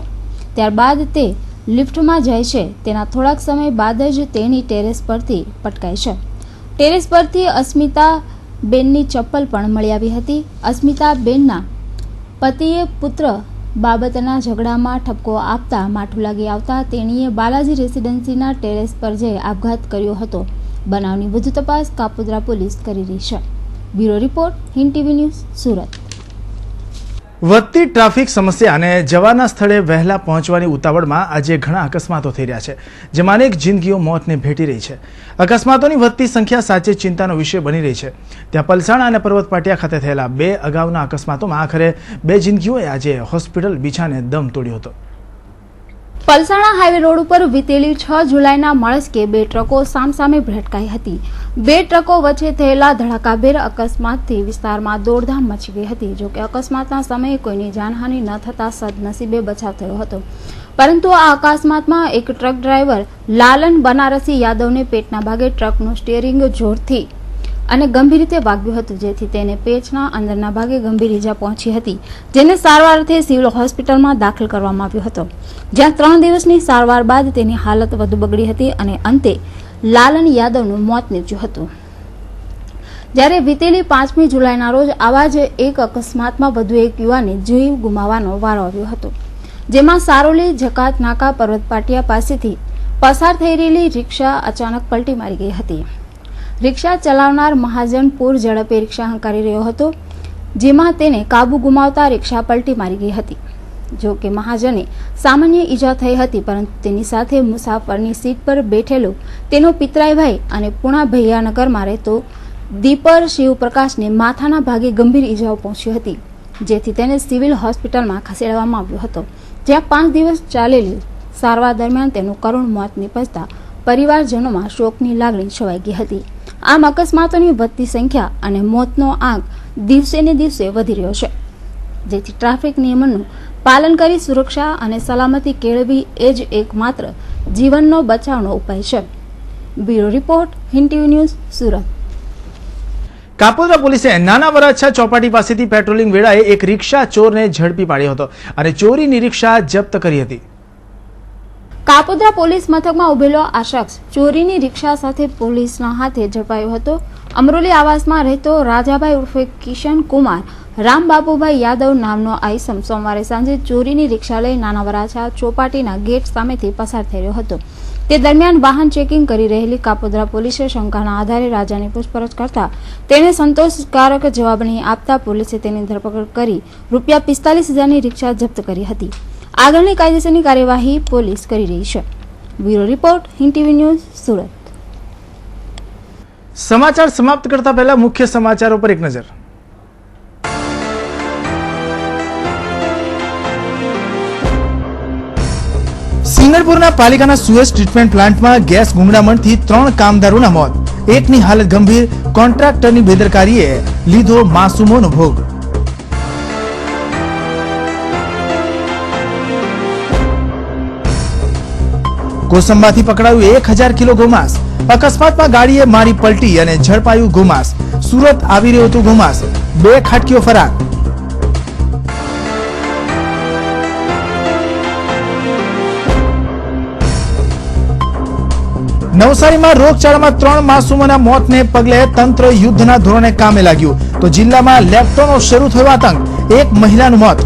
ત્યારબાદ તે લિફ્ટમાં જાય છે. તેના થોડાક સમય બાદ જ તેની ટેરેસ પરથી પટકાય છે. ટેરેસ પરથી અસ્મિતા બેનની ચપ્પલ પણ મળી આવી હતી. અસ્મિતા બેનના પતિએ પુત્ર બાબતના ઝઘડામાં ઠપકો આપતા માઠું લાગી આવતા તેણીએ બાલાજી રેસીડેન્સીના ટેરેસ પર જઈ આપઘાત કર્યો હતો. બનાવની વધુ તપાસ કાપોદ્રા પોલીસ કરી રહી છે. Bureau report, Hind TV news, Surat. વધતી ટ્રાફિક સમસ્યા અને જવાના સ્થળે વહેલા પહોંચવાની ઉતાવળમાં આજે ઘણા અકસ્માતો થઈ રહ્યા છે, જેમાં અનેક જિંદગીઓ મોતને ભેટી રહી છે. અકસ્માતોની વધતી સંખ્યા સાચે ચિંતાનો વિષય બની રહી છે. ત્યાં પલસાણા અને પર્વત પાટિયા ખાતે થયેલા 2 અગાઉના અકસ્માતોમાં આખરે 2 જિંદગીઓએ આજે હોસ્પિટલ બિછાને દમ તોડ્યો હતો. પલસાણા હાઈવે રોડ ઉપર વીતેલી 6 જુલાઈના મળસ્કે 2 ટ્રકો સામસામે ભટકાઈ હતી. 2 ટ્રકો વચ્ચે થયેલા ધડાકાભેર અકસ્માતથી વિસ્તારમાં દોડધામ મચી ગઈ હતી. જોકે અકસ્માતના સમયે કોઈની જાનહાનિ ન થતા સદનસીબે બચાવ થયો હતો. પરંતુ આ અકસ્માતમાં એક ટ્રક ડ્રાઈવર લાલન બનારસી યાદવને પેટના ભાગે ટ્રકનું સ્ટીયરિંગ જોરથી અને ગંભીર રીતે વાગ્યું હતું, જેથી તેને પેચના અંદરના ભાગે ગંભીર ઈજા પહોંચી હતી, જેને સારવારથી સિવિલ હોસ્પિટલમાં દાખલ કરવામાં આવ્યો હતો, જ્યાં 3 દિવસની સારવાર બાદ તેની હાલત વધુ બગડી હતી અને અંતે લાલન યાદવનું મોત નીપજ્યું હતું. જ્યારે વીતેલી 5મી જુલાઈના રોજ આવા જ એક અકસ્માતમાં વધુ એક યુવાને જીવ ગુમાવવાનો વારો આવ્યો હતો, જેમાં સારોલી જકાત નાકા પર્વત પાટિયા પાસેથી પસાર થઈ રહેલી રિક્ષા અચાનક પલટી મારી ગઈ હતી. રિક્ષા ચલાવનાર મહાજન પૂર ઝડપે રિક્ષા હંકારી રહ્યો હતો, જેમાં તેને કાબુ ગુમાવતા રિક્ષા પલટી મારી ગઈ હતી. જો કે મહાજને સામાન્ય ઈજા થઈ હતી, પરંતુ તેની સાથે મુસાફરની સીટ પર બેઠેલો તેનો પિતરાઈ ભાઈ અને પુણા ભૈયાનગરમાં રહેતો દીપર શિવપ્રકાશને માથાના ભાગે ગંભીર ઈજાઓ પહોંચી હતી. જેથી તેને સિવિલ હોસ્પિટલમાં ખસેડવામાં આવ્યો હતો, જ્યાં 5 દિવસ ચાલેલી સારવાર દરમિયાન તેનું કરુણ મોત નીપજતા પરિવારજનોમાં શોકની લાગણી છવાઈ ગઈ હતી. આમ અકસ્માતોની વધતી સંખ્યા અને મોતનો આંક દિવસે ને દિવસે વધી રહ્યો છે, જેથી ટ્રાફિક નિયમોનું પાલન કરી સુરક્ષા અને સલામતી કેળવવી એ જ એકમાત્ર જીવનનો બચાવનો ઉપાય છે. Bureau report, Hind TV news, Surat. Kapodra પોલીસે નાના વરાછા ચોપાટી પાસેથી પેટ્રોલિંગ વેળાએ એક રિક્ષા ચોરને ઝડપી પાડ્યો હતો અને ચોરીની રિક્ષા જપ્ત કરી હતી. કાપોદ્રા પોલીસ મથકમાં ઉભેલો આ શખ્સ ચોરીની રિક્ષા સાથે પોલીસના હાથે ઝડપાયો હતો. અમરોલી આવાસમાં રહેતો રાજાભાઈ ઉર્ફે કિશન કુમાર રામબાબુભાઈ યાદવ નામનો આ ઈસમ સોમવારે સાંજે ચોરીની રિક્ષા લઈ નાના વરાછા ચોપાટીના ગેટ સામેથી પસાર થઈ રહ્યો હતો. તે દરમિયાન વાહન ચેકિંગ કરી રહેલી કાપોદ્રા પોલીસે શંકાના આધારે રાજાની પૂછપરછ કરતા તેને સંતોષકારક જવાબ નહીં આપતા પોલીસે તેની ધરપકડ કરી ₹45,000ની રિક્ષા જપ્ત કરી હતી. આગળની કાયદેસરની કાર્યવાહી પોલીસ કરી રહી છે. Bureau report, Hind TV news, Surat. સમાચાર સમાપ્ત કરતા પહેલા મુખ્ય સમાચારો પર એક નજર. સિંગણપુરના પાલિકાના સુએજ ટ્રીટમેન્ટ પ્લાન્ટમાં ગેસ ગુંગળામણથી 3 કામદારોના મોત, એકની હાલત ગંભીર. કોન્ટ્રાક્ટરની બેદરકારીએ લીધો માસૂમોનો ભોગ. કોસંબાથી પકડાયું 1000 કિલો ગોમાંસ. અકસ્માતમાં ગાડીએ મારી પલટી અને ઝડપાયું ગોમાંસ. સુરત આવી રહ્યું હતું ગોમાંસ, 2 ખાટકીઓ ફરાર. નવસારીમાં રોગચાળામાં 3 માસૂમોના મોતને પગલે તંત્ર યુદ્ધના ધોરણે કામે લાગ્યું તો જિલ્લામાં લેપ્ટોનો શરૂ થયો આતંક, 1 મહિલાનું મોત.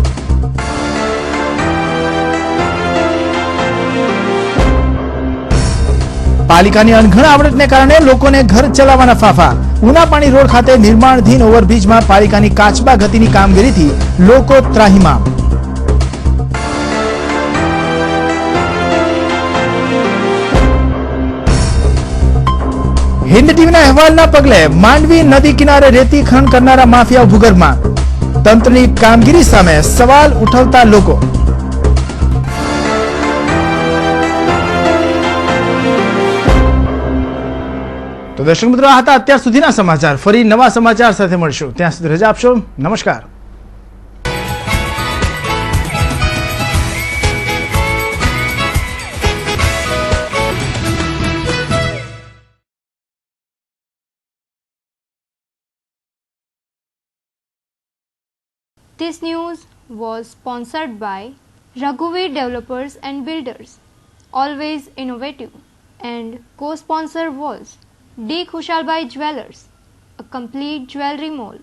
પાલિકાની અણઘડ આવડતને કારણે લોકોને ઘર ચલાવવાના ફાફા. ઉનાપાણી રોડ ખાતે નિર્માણધીન ઓવરબ્રિજમાં પાલિકાની કાચબા ગતિની કામગીરીથી લોકો ત્રાહિમામ. હિન્દ ટીવીના અહેવાલના પગલે માંડવી નદી કિનારે રેતી ખનન કરનારા માફિયાઓ ભૂગર્ભમાં. તંત્રની કામગીરી સામે સવાલ ઉઠાવતા લોકો. તો દર્શક મિત્રો, આ હતા અત્યાર સુધીના સમાચાર. ફરી નવા સમાચાર સાથે મળશું. ત્યાં સુધી રજા આપશો. નમસ્કાર. This news was sponsored by Raghuveer Developers and Builders, always innovative, and co-sponsor was D. Khushalbhai Jewelers, a complete jewelry mall.